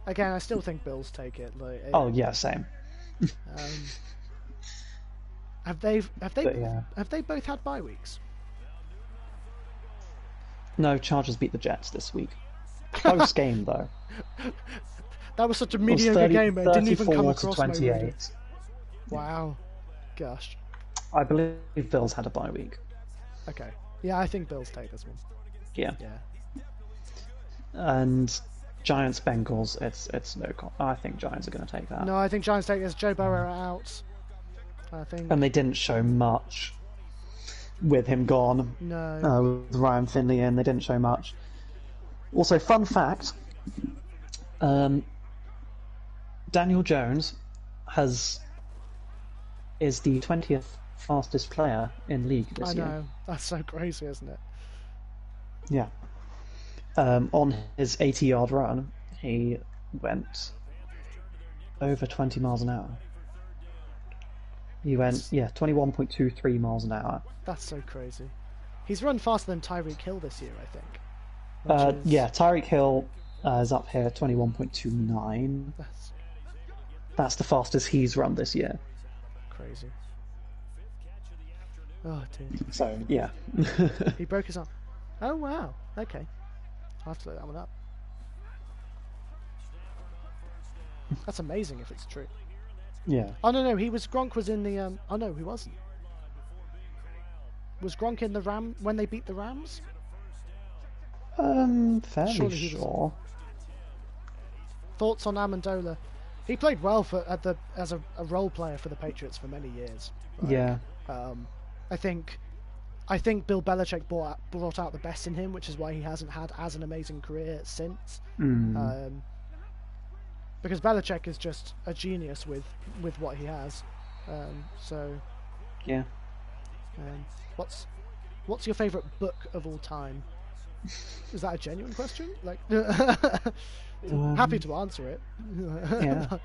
Again, I still think Bills take it. Like, oh yeah, same. Have they both had bye weeks? No, Chargers beat the Jets this week. Close game though. That was such a mediocre game. It didn't even come across my 28. radar. Wow, gosh. I believe Bills had a bye week. Okay, yeah, I think Bills take this one. Yeah. Yeah. And Giants Bengals. It's no. I think Giants are going to take that. No, I think Giants take this. Joe Burrow out. I think. And they didn't show much with him gone. No. With Ryan Finley in, they didn't show much. Also, fun fact: Daniel Jones is the 20th fastest player in league this year. I know. That's so crazy, isn't it? Yeah. On his 80-yard run, he went over 20 miles an hour. He went, 21.23 miles an hour. That's so crazy. He's run faster than Tyreek Hill this year, I think. Yeah, Tyreek Hill is up here, 21.29. That's the fastest he's run this year. Crazy. Oh, dear. So, yeah. He broke his arm. Oh, wow. Okay. I'll have to look that one up. That's amazing if it's true. Yeah. Oh, no, Gronk was in the, oh, no, he wasn't. Was Gronk in the when they beat the Rams? Fairly sure. Thoughts on Amendola? He played well as a role player for the Patriots for many years. Like, yeah. I think Bill Belichick brought out the best in him, which is why he hasn't had as an amazing career since. Because Belichick is just a genius with what he has. Yeah. What's your favourite book of all time? Is that a genuine question? Like, happy to answer it. Yeah.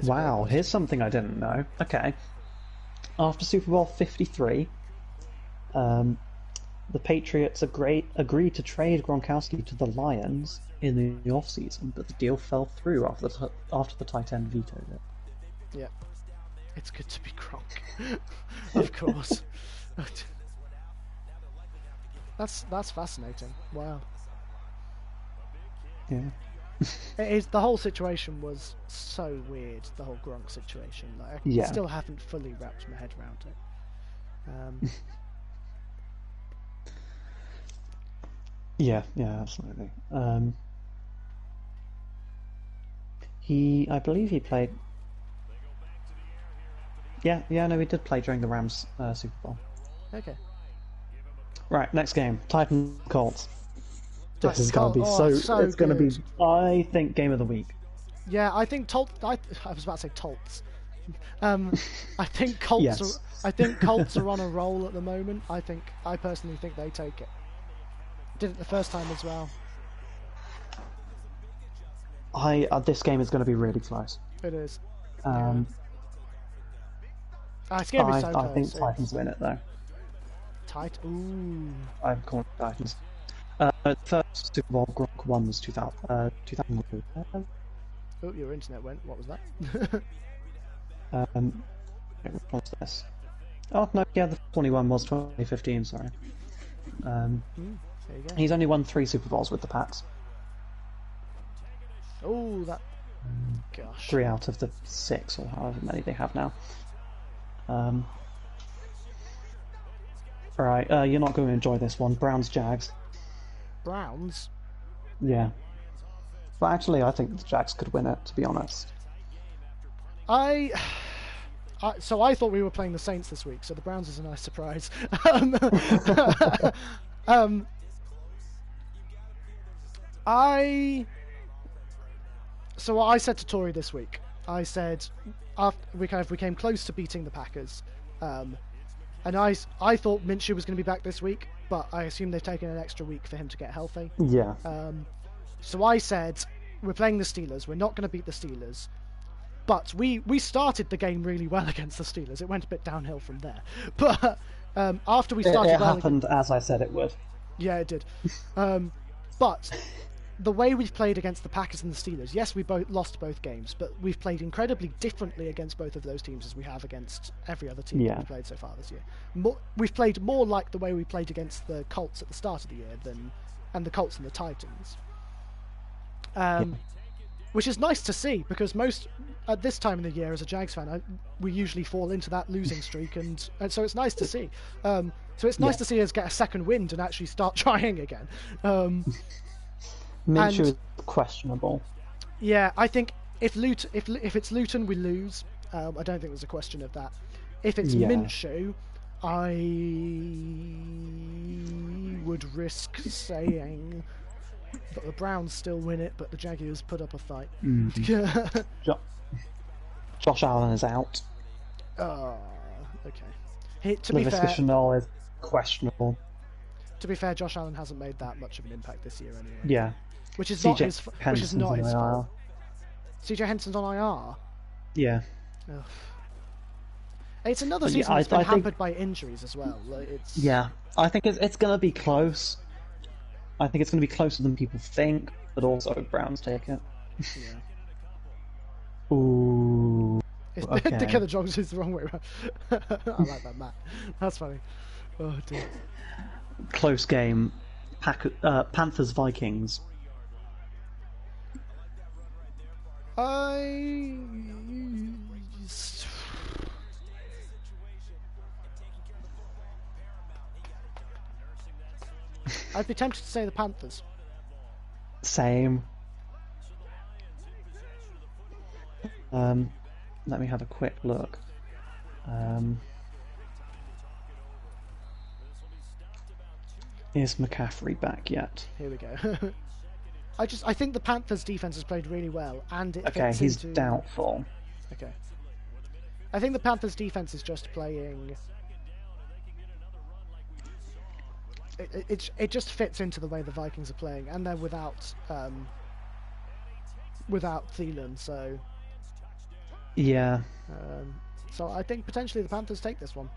Wow, here's something I didn't know. Okay. After Super Bowl 53, the Patriots agreed to trade Gronkowski to the Lions in the off-season, but the deal fell through after the tight end vetoed it. Yeah. It's good to be Gronk. Of course. That's fascinating. Wow. Yeah. The whole situation was so weird, the whole Gronk situation. Like, I still haven't fully wrapped my head around it. Yeah, yeah, absolutely. I believe he played. Yeah, yeah, no, he did play during the Rams Super Bowl. Okay. Right, next game, Titans Colts. This Titans is going to Colt. be Oh, so. so It's going to good. be, I think, game of the week. Yeah, I think I was about to say Tolts. I think Colts. Yes. I think Colts are on a roll at the moment. I personally think they take it. Did it the first time as well. This game is going to be really close. It is. It's going to be so close. I think Titans win it though. Ooh. I'm calling Titans. First Super Bowl Gronk won was 2002. Oh, your internet went. What was that? What's this? Oh no, yeah, the 21 was 2015. Sorry. There you go. He's only won 3 Super Bowls with the Pats. Oh, that. Gosh. 3 out of the 6, or however many they have now. Right, you're not going to enjoy this one. Browns Jags. Browns? Yeah. But actually, I think the Jags could win it, to be honest. So I thought we were playing the Saints this week, so the Browns is a nice surprise. So I said to Tori this week, I said after we came close to beating the Packers, and I thought Minshew was going to be back this week, but I assume they've taken an extra week for him to get healthy. Yeah. So I said, we're playing the Steelers. We're not going to beat the Steelers. But we started the game really well against the Steelers. It went a bit downhill from there. But after we started... It happened as I said it would. Yeah, it did. But the way we've played against the Packers and the Steelers, yes, we both lost both games, but we've played incredibly differently against both of those teams as we have against every other team that we've played so far this year. We've played more like the way we played against the Colts at the start of the year and the Colts and the Titans. Which is nice to see, because at this time of the year as a Jags fan, we usually fall into that losing streak, and so it's nice to see. So it's nice to see us get a second wind and actually start trying again. Minshew is questionable. Yeah, I think if it's Luton, we lose. I don't think there's a question of that. If it's Minshew, I would risk saying that the Browns still win it, but the Jaguars put up a fight. Josh Allen is out. Okay. To be fair, Chanel is questionable. To be fair, Josh Allen hasn't made that much of an impact this year anyway. Yeah. Which is not his fault. CJ Henson's on IR. Yeah. Ugh. It's another season that's been hampered by injuries as well. Yeah, I think it's going to be close. I think it's going to be closer than people think, but also Browns take it. Yeah. Ooh. Okay. Dick of the Jogs is the wrong way around. I like that, Matt. That's funny. Oh dear. Close game. Panthers Vikings. I'd be tempted to say the Panthers. Same. Let me have a quick look. Is McCaffrey back yet? Here we go. I think the Panthers' defense has played really well, and he's doubtful. Okay. I think the Panthers' defense is just playing. It just fits into the way the Vikings are playing, and they're without Thielen, so. Yeah. So I think potentially the Panthers take this one.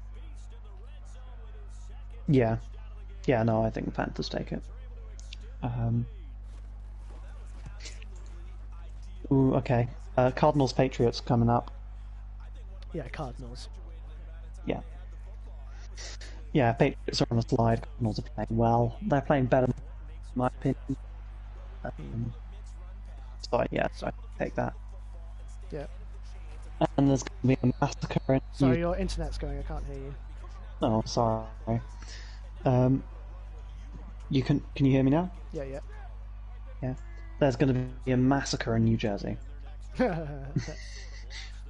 Yeah. Yeah, no, I think the Panthers take it. Ooh, okay. Cardinals Patriots coming up. Yeah, Cardinals. Yeah. Yeah, Patriots are on a slide. Cardinals are playing well. They're playing better, in my opinion. So I take that. Yeah. And there's going to be a massacre. Sorry, your internet's going. I can't hear you. Oh, sorry. Can you hear me now? Yeah, yeah. Yeah. There's going to be a massacre in New Jersey.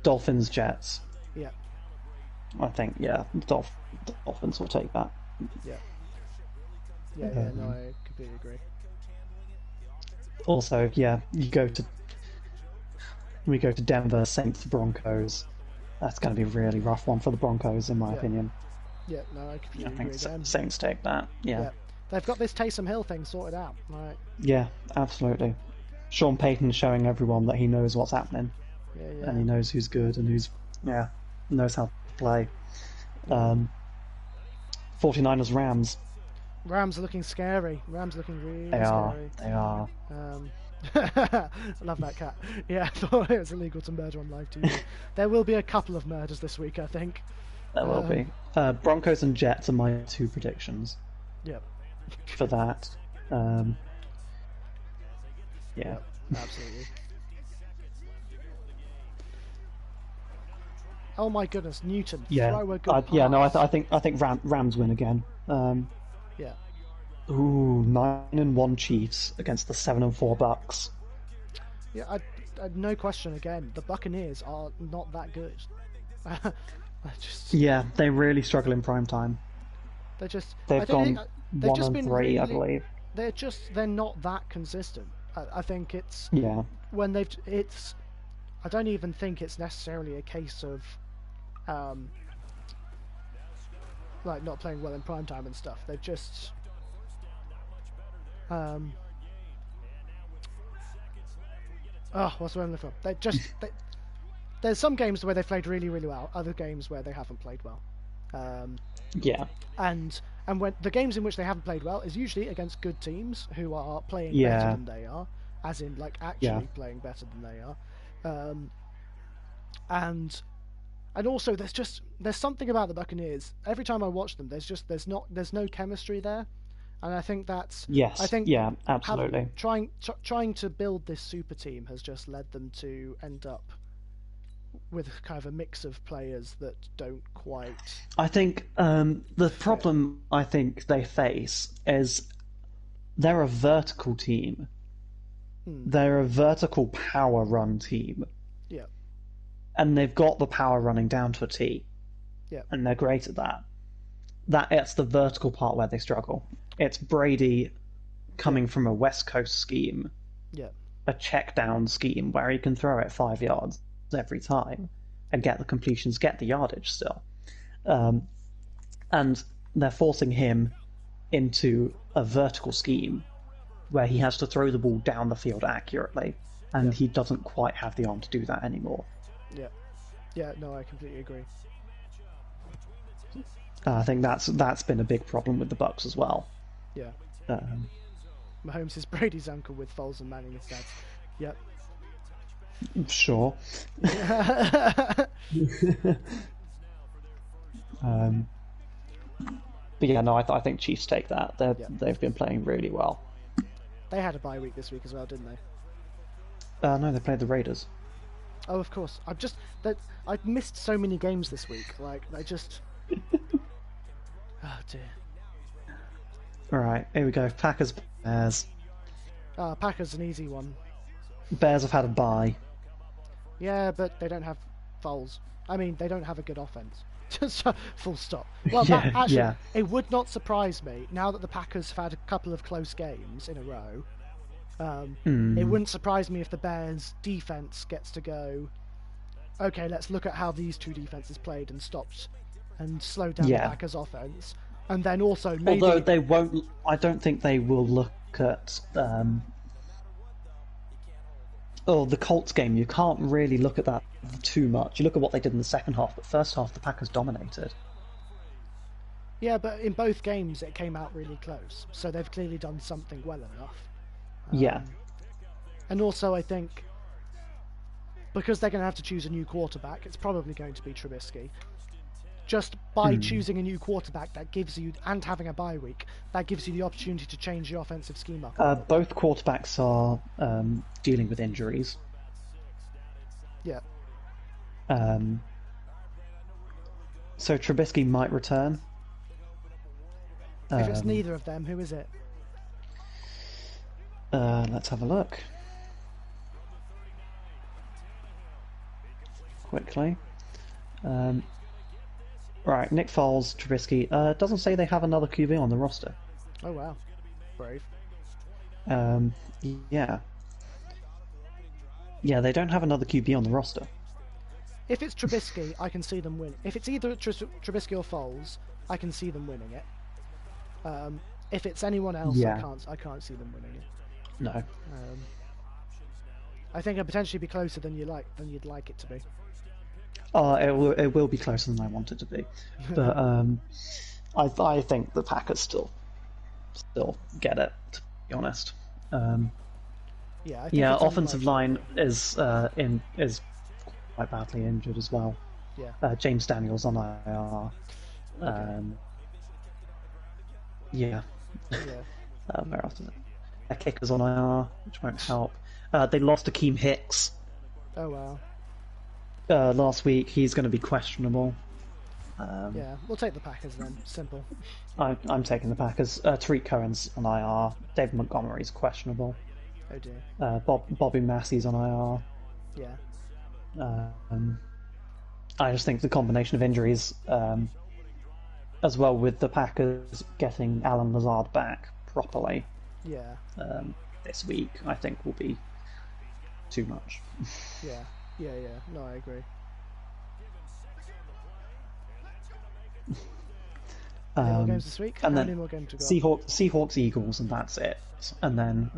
Dolphins, Jets. Yeah. I think, yeah, Dolphins will take that. Yeah. Yeah, no, I completely agree. Also, yeah, we go to Denver, Saints, Broncos. That's going to be a really rough one for the Broncos, in my opinion. Yeah, no, I completely agree. I think Saints take that, yeah. They've got this Taysom Hill thing sorted out, right? Yeah, absolutely. Sean Payton showing everyone that he knows what's happening. Yeah. And he knows who's good and who's, knows how to play. 49ers, Rams. Rams are looking scary. Rams looking really scary. They are. I love that cat. Yeah, I thought it was illegal to murder on live TV. There will be a couple of murders this week, I think. There will be. Broncos and Jets are my 2 predictions. Yep. For that. Yeah. Yep, absolutely. Oh my goodness, Newton. Yeah. Throw a good pass. Yeah. No, I think Rams win again. Yeah. Ooh, 9-1 Chiefs against the 7-4 Bucks. Yeah, I no question again. The Buccaneers are not that good. Yeah, they really struggle in prime time. They've gone 1-3, I believe. They're not that consistent. I think it's when I don't even think it's necessarily a case of like not playing well in prime time and stuff. They've just what's the word I'm looking for? There's some games where they played really, really well. Other games where they haven't played well. And when the games in which they haven't played well is usually against good teams who are playing better than they are, as in like actually playing better than they are. And also there's something about the Buccaneers. Every time I watch them, there's no chemistry there. And I think that's absolutely. Trying to build this super team has just led them to end up with kind of a mix of players that don't quite. I think the problem I think they face is they're a vertical team. They're a vertical power run team. Yeah. And they've got the power running down to a T. Yeah. And they're great at that. It's the vertical part where they struggle. It's Brady coming from a West Coast scheme. Yeah. A check down scheme where he can throw it 5 yards every time and get the completions, get the yardage still. And they're forcing him into a vertical scheme where he has to throw the ball down the field accurately, and he doesn't quite have the arm to do that anymore. Yeah, no, I completely agree. I think that's been a big problem with the Bucks as well. Yeah. Mahomes is Brady's uncle with Foles and Manning as dads. Yep. Sure. But yeah, no, I think Chiefs take that. They've been playing really well. They had a bye week this week as well, didn't they? No, they played the Raiders. Oh, of course. I've missed so many games this week. Like, I just. Oh dear. Alright, here we go. Packers, Bears. Packers an easy one. Bears have had a bye. Yeah, but they don't have Foles. I mean, they don't have a good offense. Just full stop. Well, it would not surprise me now that the Packers have had a couple of close games in a row. It wouldn't surprise me if the Bears' defense gets to go. Okay, let's look at how these two defenses played and stopped and slowed down the Packers' offense, and then also maybe. Although they won't, I don't think they will look at. The Colts game. You can't really look at that too much. You look at what they did in the second half, but first half the Packers dominated. Yeah, but in both games it came out really close, so they've clearly done something well enough. And also I think because they're going to have to choose a new quarterback, it's probably going to be Trubisky. Just by choosing a new quarterback, that gives you, and having a bye week, that gives you the opportunity to change your offensive scheme up. Both quarterbacks are dealing with injuries. Yeah. So Trubisky might return. If it's neither of them, who is it? Let's have a look. Quickly. Right, Nick Foles, Trubisky. Doesn't say they have another QB on the roster. Oh wow, brave. Yeah. Yeah, they don't have another QB on the roster. If it's Trubisky, I can see them win. If it's either Trubisky or Foles, I can see them winning it. If it's anyone else, Yeah. I can't see them winning it. No. I think it'll potentially be closer than you'd like it to be. It will be closer than I want it to be, but I think the Packers still get it. To be honest. Yeah. Offensive line is quite badly injured as well. Yeah. James Daniels on IR. Okay. Yeah. Where else is it? Their kicker's on IR, which won't help. They lost Akeem Hicks. Oh wow. Last week. He's going to be questionable. Yeah, we'll take the Packers then. Simple. I'm taking the Packers. Tariq Cohen's on IR. David Montgomery's questionable. Oh dear. Bobby Massey's on IR. Yeah. I just think the combination of injuries, as well with the Packers getting Alan Lazard back properly, Yeah. This week, I think will be too much. Yeah. No, I agree. Any more games this week? And How then many more games to go? Seahawks, Eagles, and that's it. And then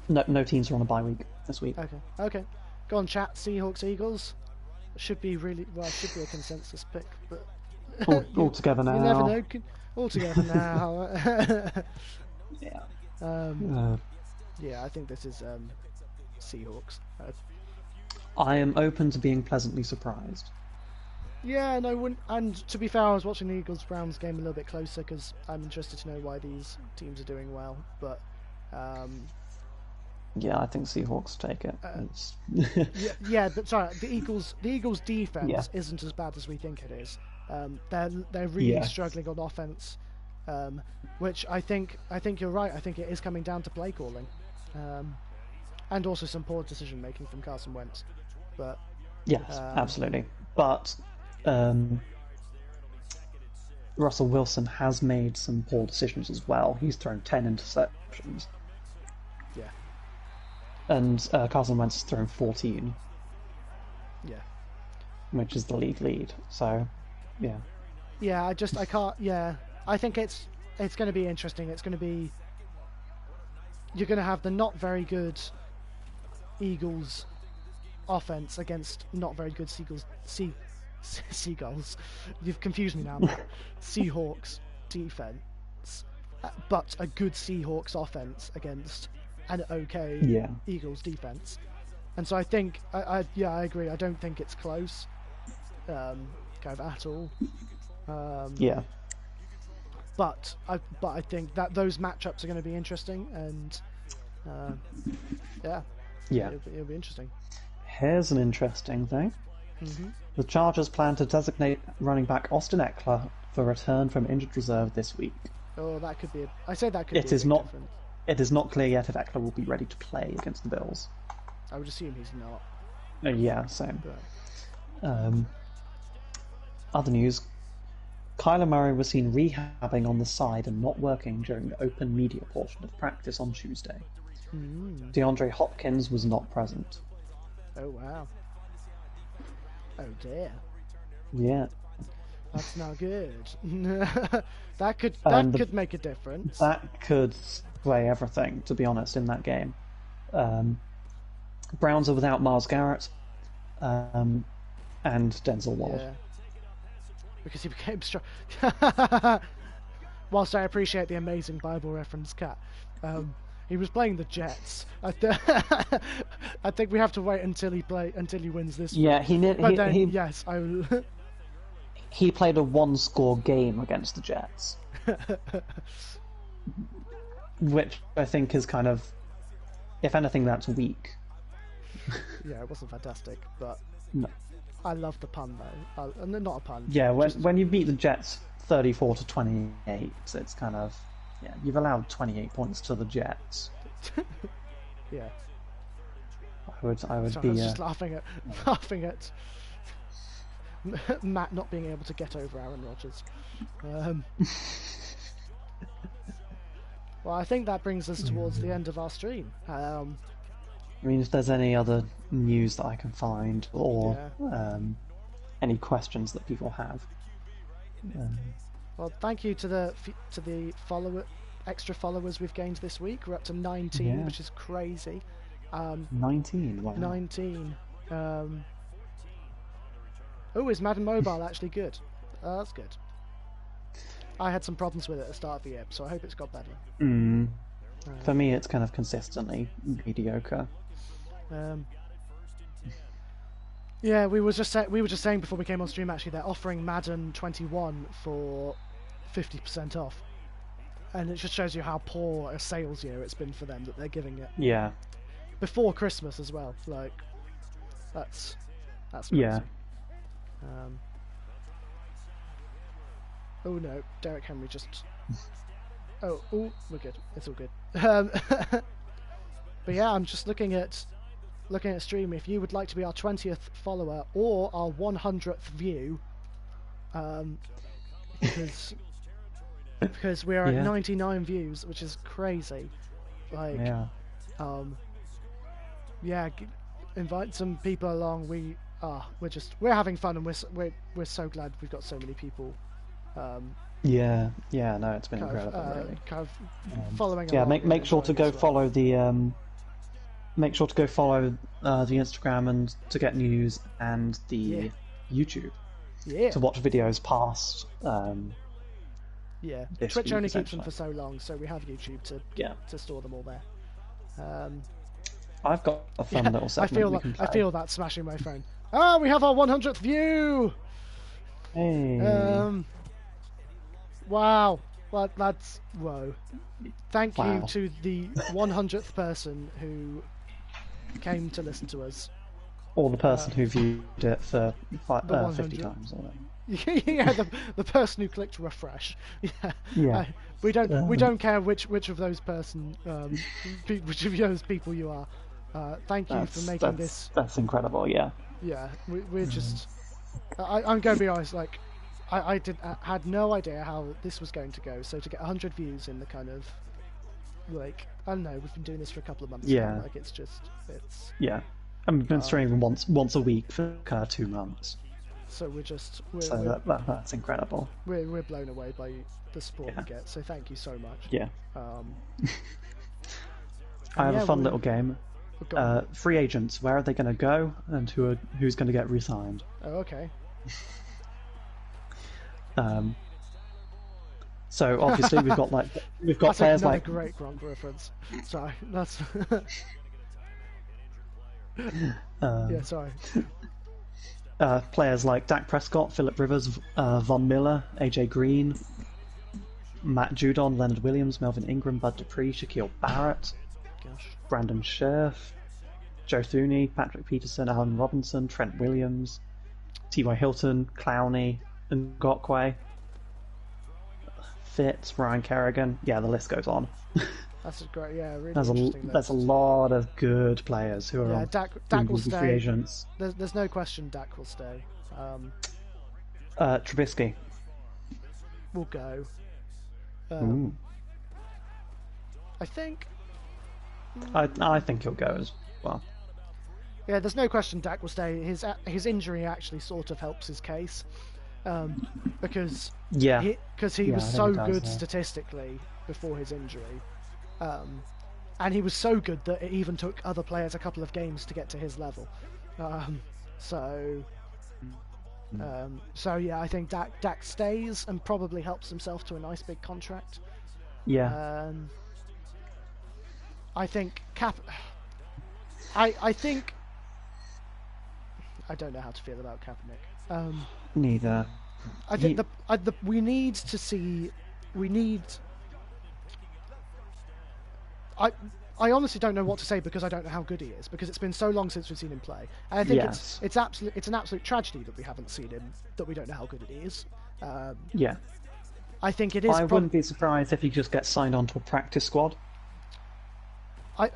no teams are on a bye week this week. Okay. Go on, chat. Seahawks, Eagles. Should be a consensus pick, but all together now. You never know. All together now. Yeah. Yeah, I think this is Seahawks. I am open to being pleasantly surprised. Yeah, no, and to be fair, I was watching the Eagles-Browns game a little bit closer because I'm interested to know why these teams are doing well. But yeah, I think Seahawks take it. But sorry, the Eagles' defense isn't as bad as we think it is. They're really struggling on offense, which I think you're right. I think it is coming down to play calling, and also some poor decision making from Carson Wentz. But yes, absolutely. But Russell Wilson has made some poor decisions as well. He's thrown 10 interceptions. Yeah. And Carson Wentz has thrown 14. Yeah. Which is the league lead. So, yeah. Yeah, I can't. Yeah, I think it's going to be interesting. It's going to be. You're going to have the not very good Eagles offense against not very good Seagulls. You've confused me now. Seahawks defense, but a good Seahawks offense against an okay Eagles defense. And so I think I agree. I don't think it's close, kind of at all. But I think that those matchups are going to be interesting, and it'll be interesting. Here's an interesting thing. Mm-hmm. The Chargers plan to designate running back Austin Eckler for return from injured reserve this week. Oh, that could be. I say that could. It is not. It is not clear yet if Eckler will be ready to play against the Bills. I would assume he's not. Yeah, same. But... Other news. Kyler Murray was seen rehabbing on the side and not working during the open media portion of practice on Tuesday. DeAndre Hopkins was not present. Oh wow. Oh dear. Yeah. That's not good. that could make a difference. That could sway everything, to be honest, in that game. Browns are without Myles Garrett and Denzel Ward. Yeah. Because he became strong. Whilst I appreciate the amazing Bible reference, Cat, he was playing the Jets. I think we have to wait until he wins this. Yeah, he played a one-score game against the Jets, which I think is kind of, if anything, that's weak. Yeah, it wasn't fantastic, but no. I love the pun though. Not a pun. Yeah, when you beat the Jets 34-28, it's kind of you've allowed 28 points to the Jets. Yeah. I would Sorry, be. I was just laughing at Matt not being able to get over Aaron Rodgers. Well, I think that brings us towards the end of our stream. I mean, if there's any other news that I can find, or any questions that people have. Well, thank you to the extra followers we've gained this week. We're up to 19, which is crazy. 19. Wow. 19. Oh, is Madden Mobile actually good? That's good. I had some problems with it at the start of the year, so I hope it's got better. For me, it's kind of consistently mediocre. Yeah, we were just saying before we came on stream. Actually, they're offering Madden 21 for 50% off, and it just shows you how poor a sales year it's been for them that they're giving it. Yeah. Before Christmas as well. Like, that's crazy. Yeah. Oh no, Derek Henry just. Oh, we're good. It's all good. But yeah, I'm just looking at stream. If you would like to be our 20th follower or our 100th view, because we're at 99 views, which is crazy. Like, invite some people along. We're having fun, and we're so glad we've got so many people. No, it's been incredible. Really. Kind of following. Yeah, make sure to go follow the. Make sure to go follow the Instagram and to get news, and the YouTube to watch videos past. Twitch only keeps them for so long, so we have YouTube to store them all there. I've got a fun little segment. I feel that smashing my phone. We have our 100th view. Hey. Wow. Well, that's whoa. Thank you to the 100th person who came to listen to us. Or the person who viewed it for 50 times. Yeah, the person who clicked refresh. Yeah. We don't care which of those which of those people you are. Thank you for making this. That's incredible. Yeah. Yeah, we're just. I'm going to be honest. Like, I had no idea how this was going to go. So to get 100 views in the kind of, like, I don't know, we've been doing this for a couple of months now. Like, it's. Yeah, and we've been streaming once a week for kind of 2 months. So that's incredible. We're blown away by the support we get. So thank you so much. Yeah. I have a fun little game. Free agents. Where are they going to go, and who's going to get re-signed? Oh, okay. So obviously we've got that's players like great Gronk reference. Sorry, that's. Sorry. Players like Dak Prescott, Philip Rivers, Von Miller, AJ Green, Matt Judon, Leonard Williams, Melvin Ingram, Bud Dupree, Shaquille Barrett, Brandon Scherf, Joe Thuney, Patrick Peterson, Allen Robinson, Trent Williams, T.Y. Hilton, Clowney, Ngakwe, Fitz, Ryan Kerrigan. Yeah, the list goes on. That's really there's a lot of good players who are Dak will stay. Free agents. There's no question Dak will stay. Trubisky will go. I think. I think he'll go as well. Yeah, there's no question Dak will stay. His injury actually sort of helps his case, because he was so good statistically before his injury, and he was so good that it even took other players a couple of games to get to his level. So yeah, I think Dak stays and probably helps himself to a nice big contract. Yeah. I think I think I don't know how to feel about Kaepernick. Neither. I think we need to see. I honestly don't know what to say because I don't know how good he is, because it's been so long since we've seen him play. And I think it's an absolute tragedy that we haven't seen him, that we don't know how good he is. I think it is. I wouldn't be surprised if he just gets signed onto a practice squad. I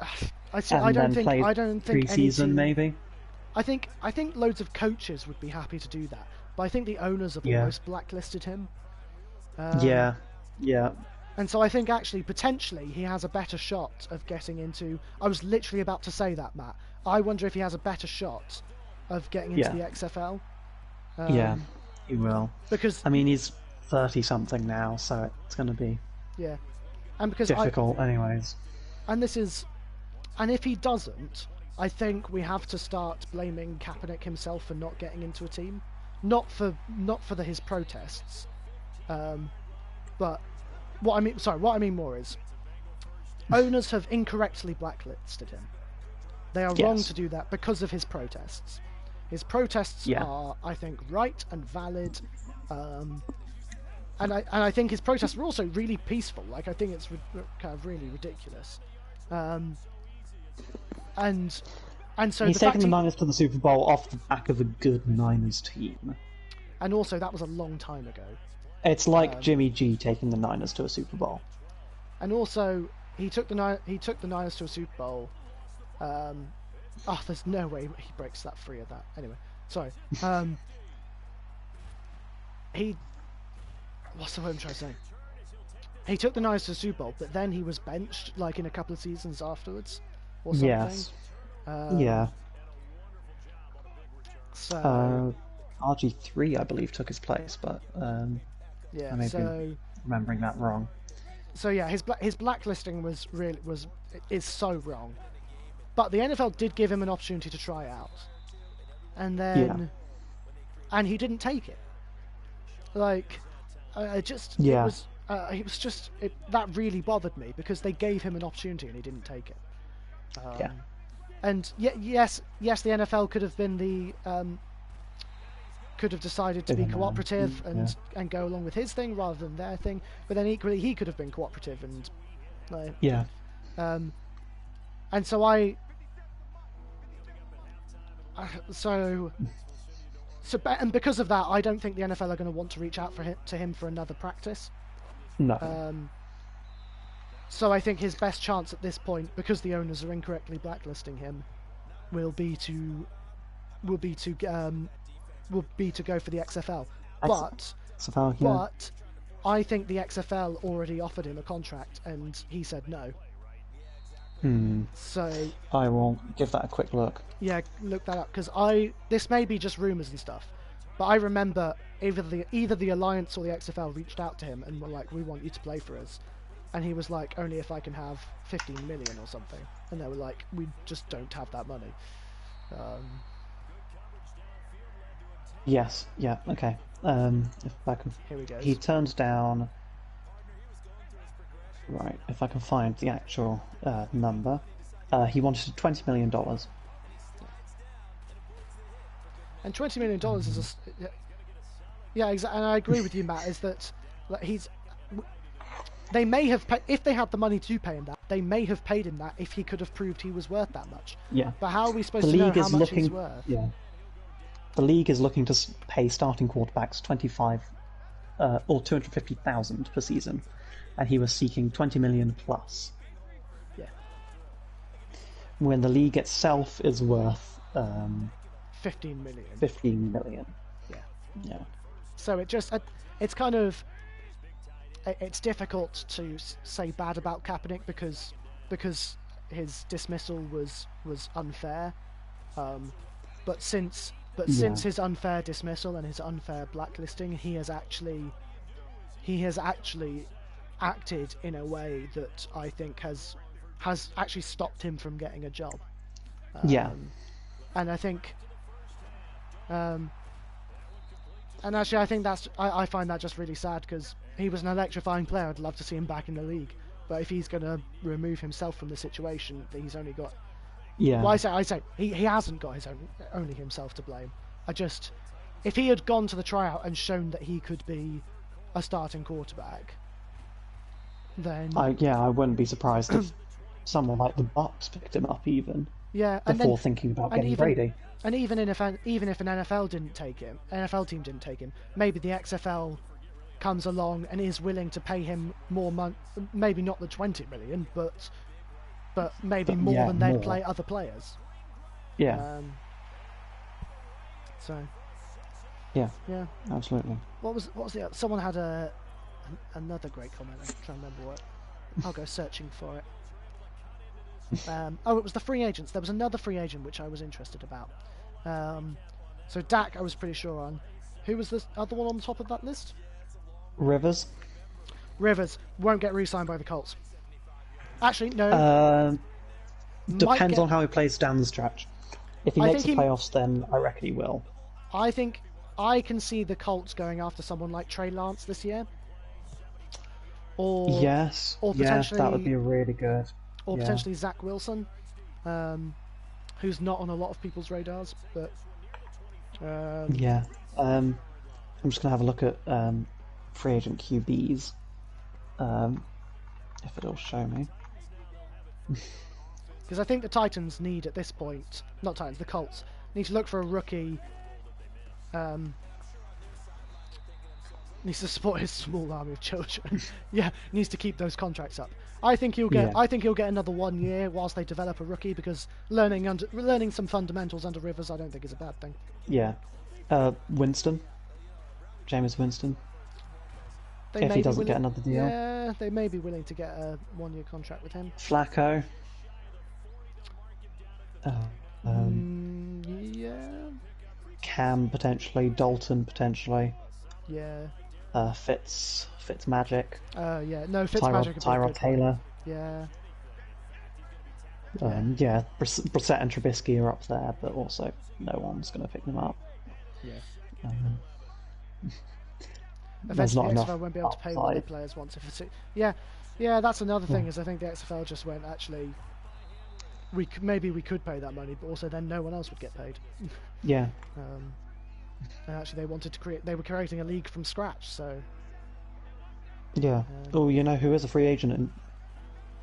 don't think any preseason team, maybe. I think loads of coaches would be happy to do that, but I think the owners have almost blacklisted him. Yeah. And so I think actually potentially he has a better shot of getting into. I was literally about to say that, Matt. I wonder if he has a better shot of getting into the XFL. Yeah, he will. Because I mean, he's 30-something now, so it's going to be and because difficult, anyways. And if he doesn't, I think we have to start blaming Kaepernick himself for not getting into a team, not for his protests, but what I mean more is owners have incorrectly blacklisted him. They are wrong to do that because of his protests. His protests are, I think, right and valid, and I think his protests were also really peaceful. Like, I think it's kind of really ridiculous, and so he's taken the Niners to the Super Bowl off the back of a good Niners team, and also that was a long time ago. It's like Jimmy G taking the Niners to a Super Bowl, and also he took the Niners to a Super Bowl. There's no way he breaks that free of that. Anyway, sorry. What's the word I'm trying to say? He took the Niners to the Super Bowl, but then he was benched like in a couple of seasons afterwards, or something. Yes. So RG3, I believe, took his place, but I may be remembering that wrong. So yeah, his blacklisting is so wrong. But the NFL did give him an opportunity to try out, and then, and he didn't take it. Like, that really bothered me because they gave him an opportunity and he didn't take it. And yes, the NFL could have been could have decided to be cooperative and go along with his thing rather than their thing. But then equally, he could have been cooperative and and so and because of that, I don't think the NFL are going to want to reach out to him for another practice. No. So I think his best chance at this point, because the owners are incorrectly blacklisting him, will be to go for the XFL. But I think the XFL already offered him a contract and he said no. So I will give that a quick look. Yeah, look that up, because this may be just rumours and stuff, but I remember either the Alliance or the XFL reached out to him and were like, "We want you to play for us," and he was like, "Only if I can have 15 million or something," and they were like, "We just don't have that money." Yes. Yeah. Okay. If I can. Here we go. He turned down. Right, if I can find the actual number, he wanted $20 million. And $20 million is exactly. And I agree with you, Matt. Is that they may have if they had the money to pay him that, they may have paid him that if he could have proved he was worth that much. Yeah. But how are we supposed to know how much he's worth? Yeah. The league is looking to pay starting quarterbacks 25 or 250,000 per season. And he was seeking 20 million plus. Yeah. When the league itself is worth 15 million. 15 million. Yeah. So it's kind of, it's difficult to say bad about Kaepernick because his dismissal was unfair. But since his unfair dismissal and his unfair blacklisting, he has actually acted in a way that I think has actually stopped him from getting a job. And I think, and actually I think I find that just really sad because he was an electrifying player. I'd love to see him back in the league, but if he's going to remove himself from the situation, that he's only got. Well, I say he hasn't got only himself to blame. If he had gone to the tryout and shown that he could be a starting quarterback, then I wouldn't be surprised if someone like the Bucks picked him up before thinking about getting Brady. And even if an NFL team didn't take him, maybe the XFL comes along and is willing to pay him more money, maybe not the 20 million, but but maybe more than they'd play other players. Yeah. So. Yeah. Yeah. Absolutely. What was the? Someone had another great comment. I'm trying to remember what. I'll go searching for it. It was the free agents. There was another free agent which I was interested about. So Dak, I was pretty sure on. Who was the other one on the top of that list? Rivers. Rivers won't get re-signed by the Colts. Actually, no. Depends on how he plays down the stretch. If he makes the playoffs, then I reckon he will. I think I can see the Colts going after someone like Trey Lance this year. Or potentially, that would be really good. Or potentially Zach Wilson, who's not on a lot of people's radars, but I'm just gonna have a look at free agent QBs, if it'll show me. Because I think the Titans need at this point, not Titans, the Colts need to look for a rookie. Needs to support his small army of children. Needs to keep those contracts up. I think he'll get. I think he'll get another 1 year whilst they develop a rookie, because learning some fundamentals under Rivers, I don't think is a bad thing. Yeah, Winston, Jameis Winston. If he doesn't get another deal, yeah, they may be willing to get a 1 year contract with him. Flacco. Cam potentially, Dalton potentially. Yeah. Fitz Magic. Fitzmagic. Tyrod Taylor. Yeah. Brissett and Trubisky are up there, but also no one's going to pick them up. Yeah. Eventually, the XFL won't be able to pay all their players once. That's another thing. Is I think the XFL just went, actually, maybe we could pay that money, but also then no one else would get paid. Yeah. And actually, they were creating a league from scratch, so. Yeah. You know who is a free agent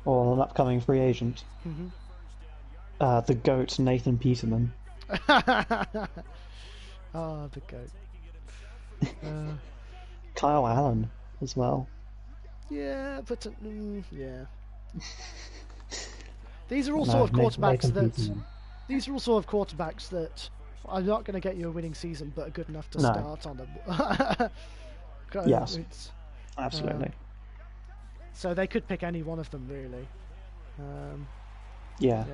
or an upcoming free agent? Mm-hmm. The GOAT, Nathan Peterman. The GOAT. Kyle Allen as well. Yeah, but these are all sort of quarterbacks These are all sort of quarterbacks that are not going to get you a winning season, but are good enough to start on them. Yes, absolutely. So they could pick any one of them, really. Yeah.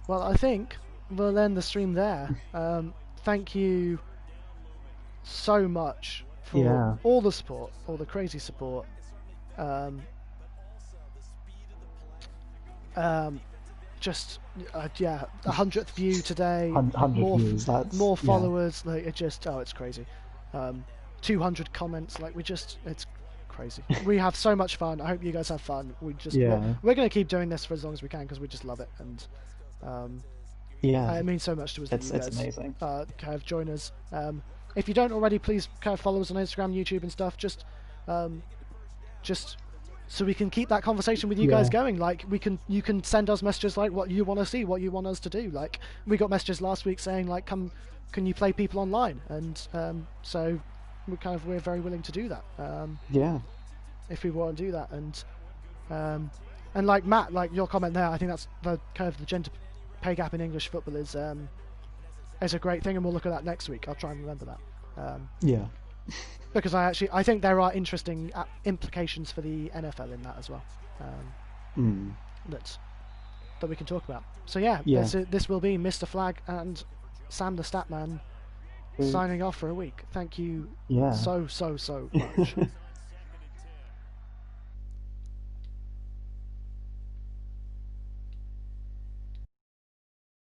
Well, I think we'll end the stream there. Thank you so much for all the support, all the crazy support. Just 100th view today. 100 views. More followers. Like it's crazy. 200 comments. It's crazy. We have so much fun. I hope you guys have fun. We're going to keep doing this for as long as we can, because we just love it, and it means so much to us. It's amazing. Kind of join us. If you don't already, please kind of follow us on Instagram, YouTube, and stuff. Just so we can keep that conversation with you guys going. Like you can send us messages like what you want to see, what you want us to do. Like we got messages last week saying like, can you play people online? And so we're very willing to do that. If we want to do that, and like Matt, like your comment there, I think that's the kind of the gender pay gap in English football is a great thing, and we'll look at that next week. I'll try and remember that. Because I think there are interesting implications for the NFL in that as well. That we can talk about. So this will be Mr. Flag and Sam the Statman signing off for a week. Thank you so much.